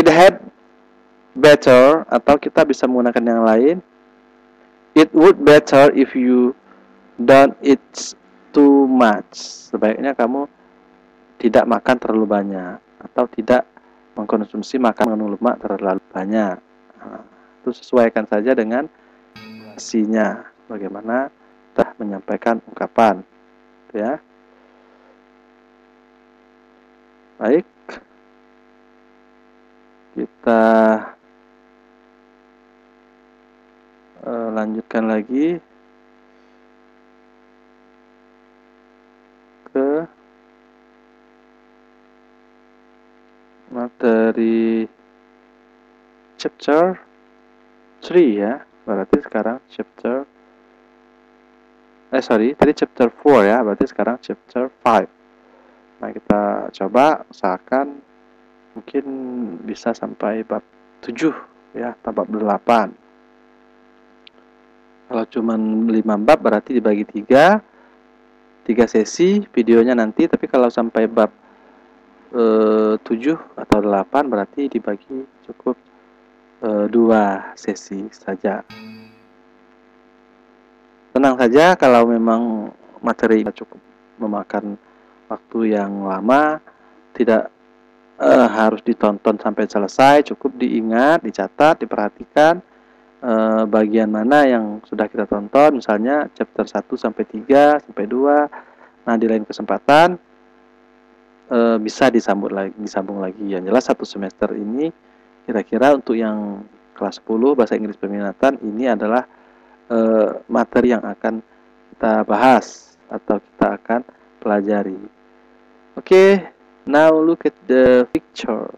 Speaker 1: had better, atau kita bisa menggunakan yang lain. It would better if you don't eat too much. Sebaiknya kamu tidak makan terlalu banyak atau tidak mengkonsumsi makanan lemak terlalu banyak. Nah, itu sesuaikan saja dengan situasinya. Bagaimana kita menyampaikan ungkapan, ya. Baik. Kita lanjutkan lagi ke materi chapter 3 ya. Berarti sekarang tadi chapter 4 ya. Berarti sekarang chapter 5. Nah, kita coba usahakan mungkin bisa sampai bab 7 ya, atau bab 8. Kalau cuma 5 bab berarti dibagi 3 sesi videonya nanti, tapi kalau sampai bab 7 atau 8 berarti dibagi cukup 2 sesi saja. Tenang saja kalau memang materi cukup memakan waktu yang lama, tidak harus ditonton sampai selesai, cukup diingat, dicatat, diperhatikan bagian mana yang sudah kita tonton, misalnya chapter 1 sampai 3 sampai 2. Nah, di lain kesempatan bisa disambung lagi. Yang jelas satu semester ini kira-kira untuk yang kelas 10 bahasa Inggris peminatan ini adalah materi yang akan kita bahas atau kita akan pelajari. Oke, now look at the picture.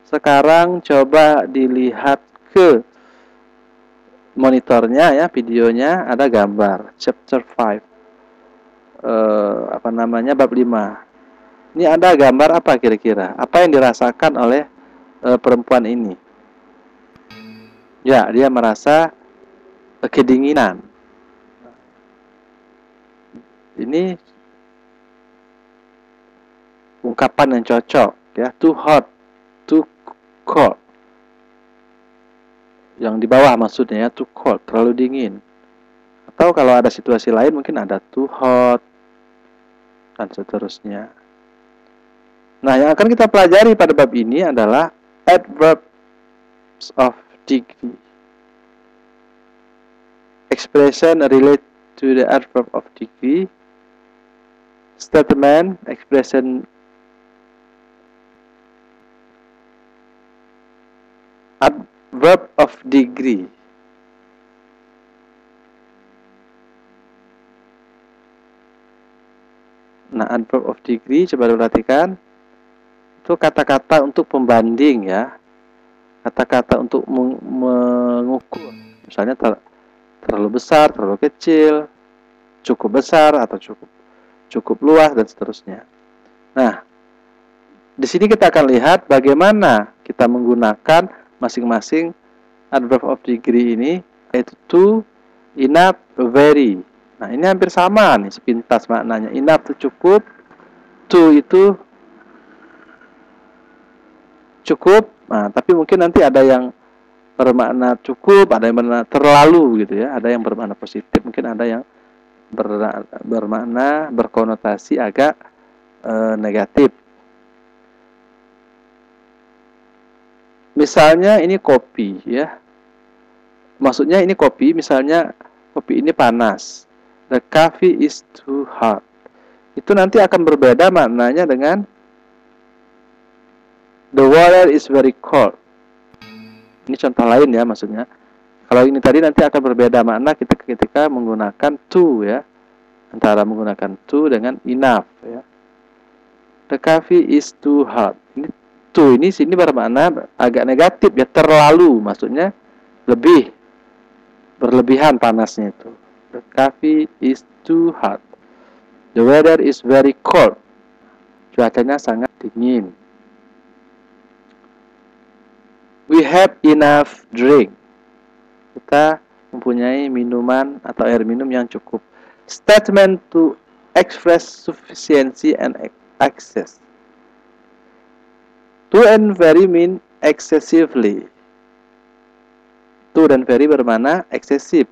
Speaker 1: Sekarang coba dilihat ke monitornya ya, videonya ada gambar chapter 5. Bab 5. Ini ada gambar apa kira-kira? Apa yang dirasakan oleh perempuan ini? Ya, dia merasa kedinginan. Ini ungkapan yang cocok ya, too hot, too cold. Yang di bawah maksudnya ya, too cold, terlalu dingin. Atau kalau ada situasi lain mungkin ada too hot dan seterusnya. Nah, yang akan kita pelajari pada bab ini adalah adverbs of degree. Expression relate to the adverb of degree. Statement, expression adverb of degree. Nah, adverb of degree, coba perhatikan. Itu kata-kata untuk pembanding ya. Kata-kata untuk mengukur. Misalnya terlalu besar, terlalu kecil, cukup besar atau cukup luas dan seterusnya. Nah, di sini kita akan lihat bagaimana kita menggunakan masing-masing adverb of degree ini, yaitu to, enough, very. Nah, ini hampir sama nih sepintas maknanya. Enough itu cukup, to itu cukup. Nah, tapi mungkin nanti ada yang bermakna cukup, ada yang bermakna terlalu gitu ya, ada yang bermakna positif, mungkin ada yang bermakna berkonotasi agak negatif. Misalnya ini kopi ya. Maksudnya ini kopi, misalnya kopi ini panas. The coffee is too hot. Itu nanti akan berbeda maknanya dengan the water is very cold. Ini contoh lain ya maksudnya. Kalau ini tadi nanti akan berbeda makna ketika menggunakan to ya. Antara menggunakan to dengan enough ya. The coffee is too hot. Ini to ini sini bermakna agak negatif ya, terlalu, maksudnya lebih, berlebihan panasnya itu. The coffee is too hot. The weather is very cold. Cuacanya sangat dingin. We have enough drink. Kita mempunyai minuman atau air minum yang cukup. Statement to express sufficiency and excess. To and very mean excessively. To dan very bermakna excessive.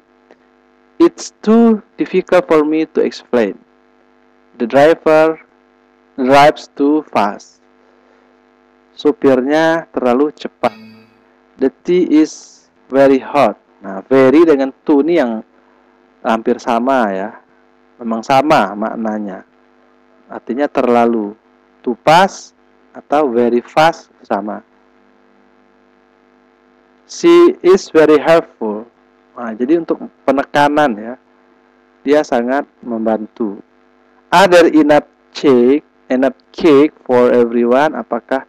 Speaker 1: It's too difficult for me to explain. The driver drives too fast. Supirnya terlalu cepat. The tea is very hot. Nah, very dengan to ini yang hampir sama ya. Memang sama maknanya. Artinya terlalu. Too fast atau very fast sama. She is very helpful. Nah, jadi untuk penekanan ya, dia sangat membantu. Are there enough cake for everyone? Apakah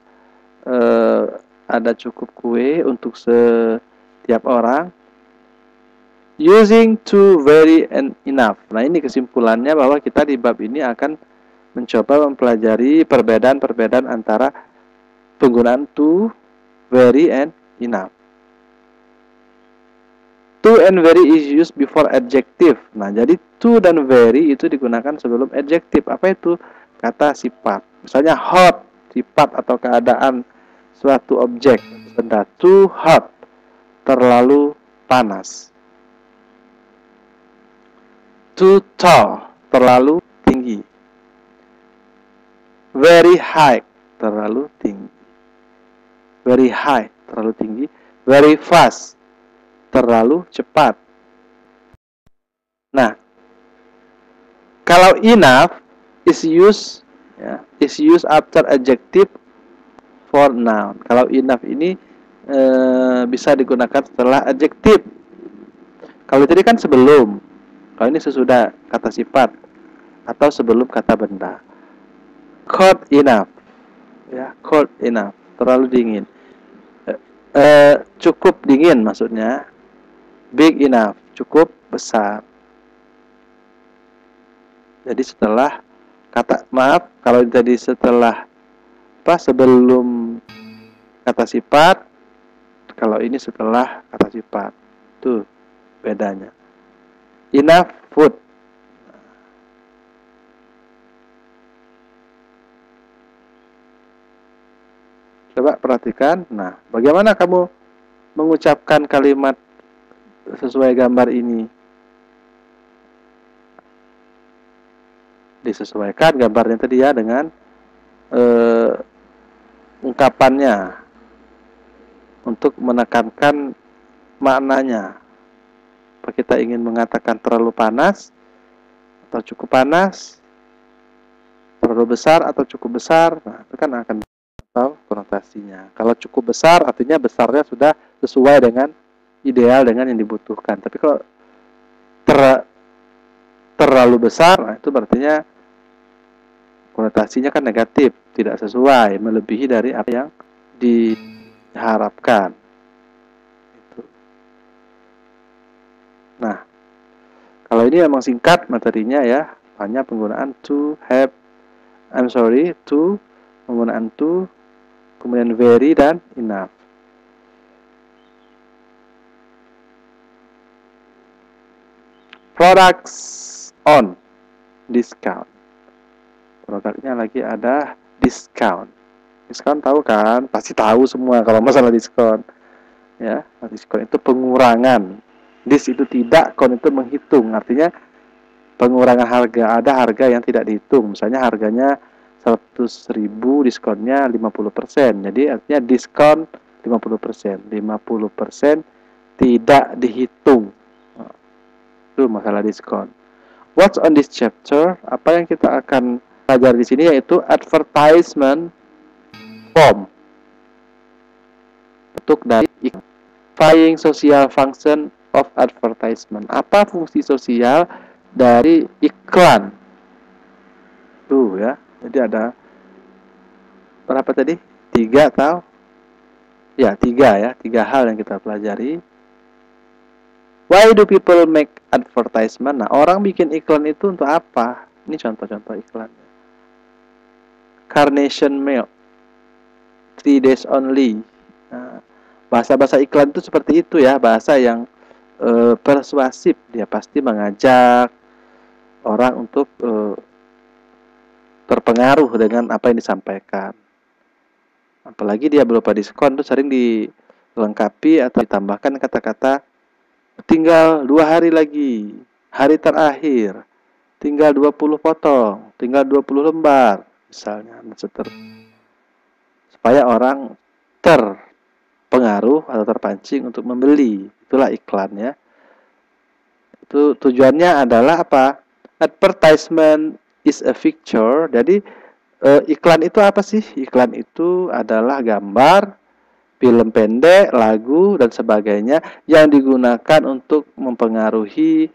Speaker 1: ada cukup kue untuk setiap orang? Using to, very, and enough. Nah, ini kesimpulannya bahwa kita di bab ini akan mencoba mempelajari perbedaan-perbedaan antara penggunaan to, very, and enough. To and very is used before adjective. Nah, jadi to dan very itu digunakan sebelum adjective. Apa itu? Kata sifat. Misalnya hot, sifat atau keadaan suatu objek, benda. Too hot, terlalu panas. Too tall, terlalu tinggi. Very high, terlalu tinggi. Very high, terlalu tinggi. Very fast, terlalu cepat. Nah, kalau enough is used after adjective for noun. Kalau enough ini bisa digunakan setelah adjective. Kalau tadi kan sebelum. Kalau ini sesudah kata sifat atau sebelum kata benda. Cold enough, ya, cold enough, terlalu dingin. Cukup dingin maksudnya. Big enough, cukup besar. Jadi setelah kalau tadi setelah sebelum kata sifat, kalau ini setelah kata sifat. Tuh bedanya. Enough food. Coba perhatikan. Nah, bagaimana kamu mengucapkan kalimat sesuai gambar ini? Disesuaikan gambarnya tadi ya dengan ungkapannya untuk menekankan maknanya. Apa kita ingin mengatakan terlalu panas atau cukup panas, terlalu besar atau cukup besar? Nah, itu kan akan tahu konotasinya. Kalau cukup besar artinya besarnya sudah sesuai dengan ideal dengan yang dibutuhkan. Tapi kalau terlalu besar, nah itu berartinya konotasinya kan negatif, tidak sesuai, melebihi dari apa yang diharapkan. Nah, kalau ini memang singkat materinya ya, hanya penggunaan to, have, to, penggunaan to, kemudian very dan enough. Products on discount. Produknya lagi ada discount. Diskon tahu kan? Pasti tahu semua kalau masalah diskon. Ya, diskon itu pengurangan. Dis itu tidak, kon itu menghitung. Artinya pengurangan harga. Ada harga yang tidak dihitung. Misalnya harganya 100.000, diskonnya 50%. Jadi artinya diskon 50%. 50% tidak dihitung. Itu masalah diskon. What's on this chapter? Apa yang kita akan pelajari di sini yaitu advertisement form. Bentuk dari iklan. Social function of advertisement. Apa fungsi sosial dari iklan? Tuh ya. Jadi ada berapa tadi? 3 atau? Ya, 3 ya. 3 hal yang kita pelajari. Why do people make advertisement? Nah, orang bikin iklan itu untuk apa? Ini contoh-contoh iklan. Carnation milk, 3 days only. Nah, bahasa-bahasa iklan itu seperti itu ya, bahasa yang persuasif. Dia pasti mengajak orang untuk terpengaruh dengan apa yang disampaikan. Apalagi dia berupa diskon itu sering dilengkapi atau ditambahkan kata-kata tinggal 2 hari lagi, hari terakhir, tinggal 20 potong, tinggal 20 lembar, misalnya, supaya orang terpengaruh atau terpancing untuk membeli. Itulah iklan ya. Itu tujuannya adalah apa? Advertisement is a picture. Jadi iklan itu apa sih? Iklan itu adalah gambar, film pendek, lagu, dan sebagainya yang digunakan untuk mempengaruhi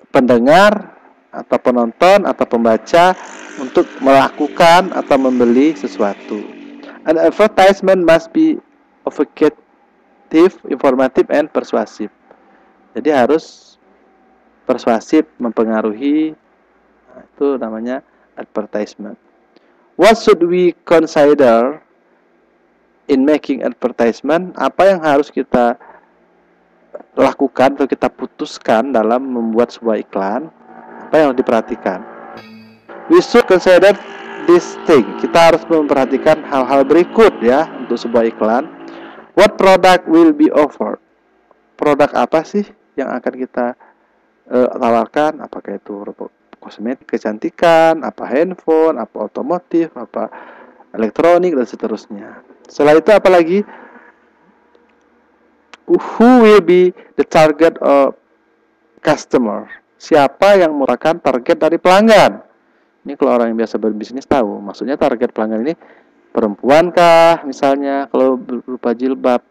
Speaker 1: pendengar atau penonton atau pembaca untuk melakukan atau membeli sesuatu. An advertisement must be evocative, informative, and persuasive. Jadi harus persuasif, mempengaruhi. Nah, itu namanya advertisement. What should we consider in making advertisement? Apa yang harus kita lakukan atau kita putuskan dalam membuat sebuah iklan? Apa yang harus diperhatikan? We should consider this thing. Kita harus memperhatikan hal-hal berikut ya untuk sebuah iklan. What product will be offered? Produk apa sih yang akan kita tawarkan? Apakah itu kosmetik, kecantikan, apa handphone, apa otomotif, apa elektronik, dan seterusnya. Setelah itu apa lagi? Who will be the target of customer? Siapa yang merupakan target dari pelanggan? Ini kalau orang yang biasa berbisnis tahu. Maksudnya target pelanggan ini perempuan kah misalnya kalau berupa jilbab,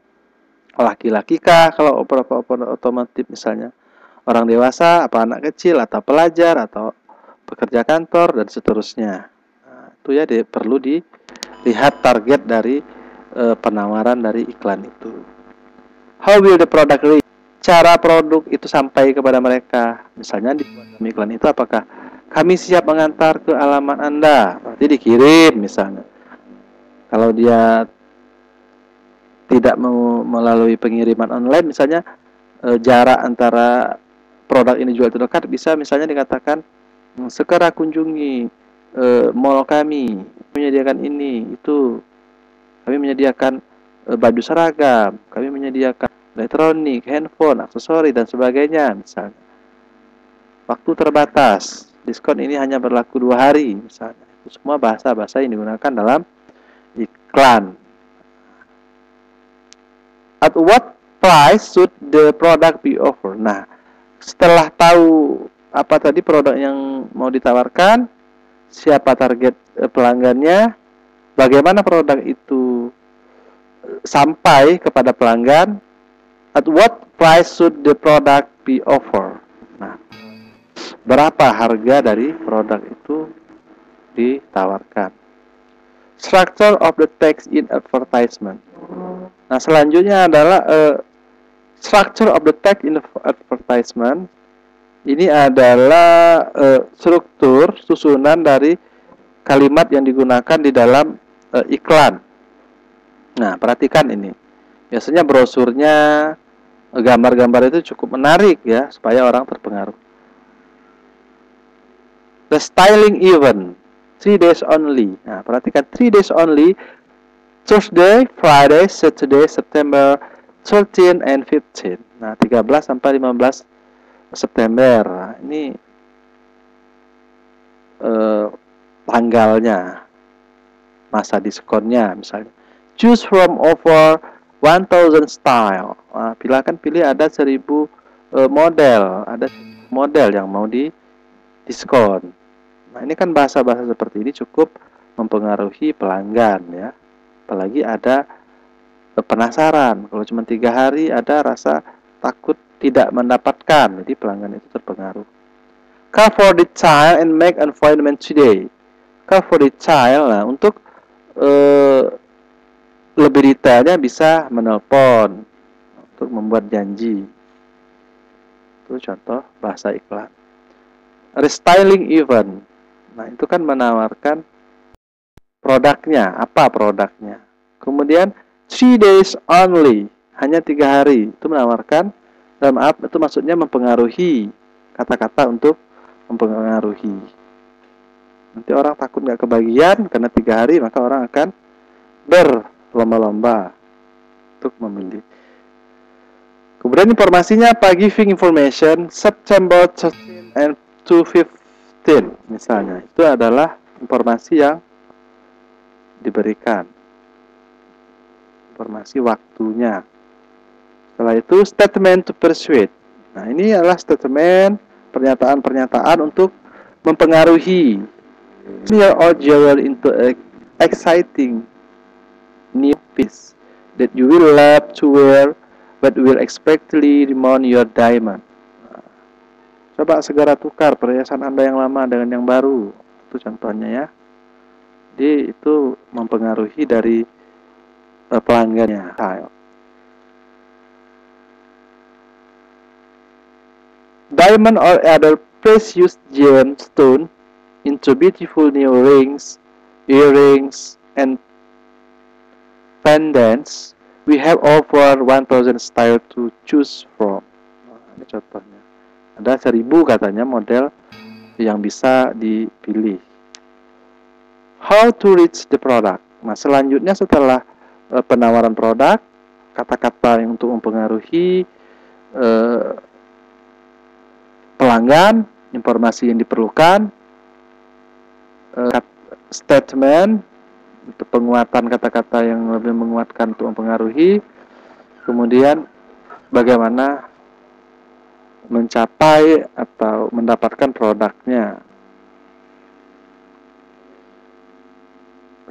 Speaker 1: laki-laki kah kalau otomotif misalnya, orang dewasa, apa anak kecil, atau pelajar, atau pekerja kantor, dan seterusnya. Nah, itu ya perlu dilihat target dari penawaran dari iklan itu. How will the product reach? Cara produk itu sampai kepada mereka. Misalnya di iklan itu apakah kami siap mengantar ke alamat Anda? Berarti dikirim misalnya. Kalau dia tidak mau melalui pengiriman online, misalnya jarak antara produk ini jual itu dekat, bisa misalnya dikatakan segera kunjungi mall kami, menyediakan ini, itu. Kami menyediakan baju seragam, kami menyediakan elektronik, handphone, aksesori, dan sebagainya misalnya. Waktu terbatas, diskon ini hanya berlaku 2 hari misalnya. Itu semua bahasa-bahasa yang digunakan dalam iklan. At what price should the product be offered? Nah, setelah tahu apa tadi produk yang mau ditawarkan, siapa target pelanggannya, bagaimana produk itu sampai kepada pelanggan, at what price should the product be offered? Nah, berapa harga dari produk itu ditawarkan? Structure of the text in advertisement. Nah, selanjutnya adalah structure of the text in advertisement. Ini adalah struktur susunan dari kalimat yang digunakan di dalam iklan. Nah, perhatikan ini. Biasanya brosurnya, gambar-gambar itu cukup menarik ya, supaya orang terpengaruh. The styling event, 3 days only. Nah, perhatikan 3 days only. Thursday, Friday, Saturday, September 13 and 15. Nah, 13 sampai 15 September. Nah, ini tanggalnya, masa diskonnya misalnya. Choose from over 1000 style. Nah, pilih ada 1000 model, ada model yang mau di diskon. Nah, ini kan bahasa-bahasa seperti ini cukup mempengaruhi pelanggan ya. Apalagi ada penasaran. Kalau cuma 3 hari ada rasa takut tidak mendapatkan, jadi pelanggan itu terpengaruh. Call for the child and make an appointment today. Call for the child, nah untuk lebih detailnya bisa menelpon untuk membuat janji. Itu contoh bahasa iklan. Restyling event. Nah, itu kan menawarkan produknya, apa produknya. Kemudian 3 days only, hanya 3 hari. Itu menawarkan, itu maksudnya mempengaruhi, kata-kata untuk mempengaruhi. Nanti orang takut nggak kebagian karena 3 hari, maka orang akan berlomba-lomba untuk memilih. Kemudian informasinya apa? Giving information September 13 and 215 misalnya. Itu adalah informasi yang diberikan. Informasi waktunya. Setelah itu statement to persuade. Nah, ini adalah statement, pernyataan-pernyataan untuk mempengaruhi. Smear or jewel into a exciting new piece that you will love to wear but will expectedly remount your diamond. Nah, coba segera tukar perhiasan Anda yang lama dengan yang baru. Itu contohnya ya. Jadi itu mempengaruhi dari pelanggannya. Diamond or other precious gemstone into beautiful new rings, earrings, and pendants. We have over 1000 style to choose from. Nah, ini contohnya. Ada 1000 katanya model yang bisa dipilih. How to reach the product. Nah, selanjutnya setelah penawaran produk, kata-kata yang untuk mempengaruhi pelanggan, informasi yang diperlukan, statement untuk penguatan kata-kata yang lebih menguatkan untuk mempengaruhi, kemudian bagaimana mencapai atau mendapatkan produknya.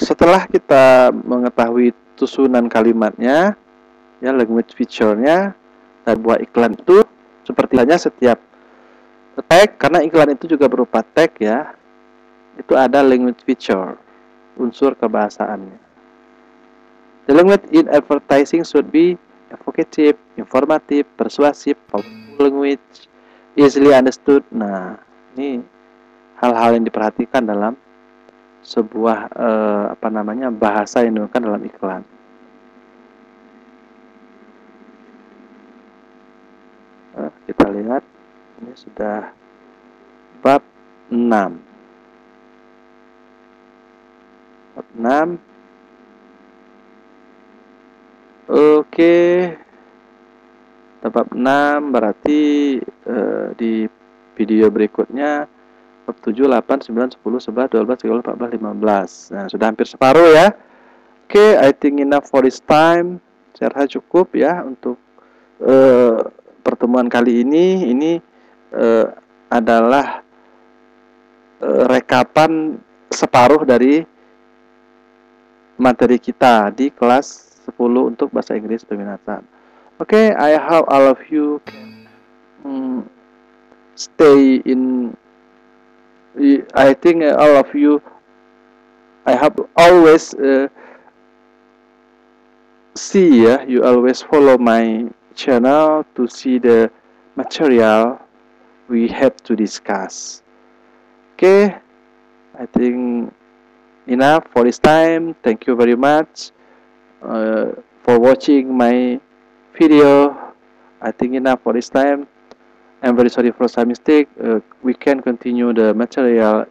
Speaker 1: Setelah kita mengetahui susunan kalimatnya, ya language feature-nya, dan buat iklan itu seperti halnya setiap tag, karena iklan itu juga berupa tag ya, itu ada language feature, unsur kebahasaannya. The language in advertising should be evocative, informative, persuasive, powerful language, easily understood. Nah, ini hal-hal yang diperhatikan dalam sebuah bahasa yang digunakan dalam iklan. Kita lihat ini sudah bab 6. Bab 6. Oke. Bab 6 berarti di video berikutnya bab 7, 8, 9, 10, 11, 12, 13, 14, 15. Nah, sudah hampir separuh ya. Oke, I think enough for this time. Saya rasa cukup ya untuk uh, pertemuan kali ini. Ini uh, adalah rekapan separuh dari materi kita di kelas 10 untuk bahasa Inggris peminatan. Oke, I hope all of you can stay in. I think all of you, I hope always see ya, you always follow my channel to see the material we have to discuss. Okay, I think enough for this time. Thank you very much for watching my video. I think enough for this time. I'm very sorry for some mistake. We can continue the material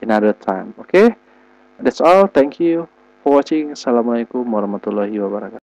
Speaker 1: another time. Okay, that's all. Thank you for watching. Assalamualaikum warahmatullahi wabarakatuh.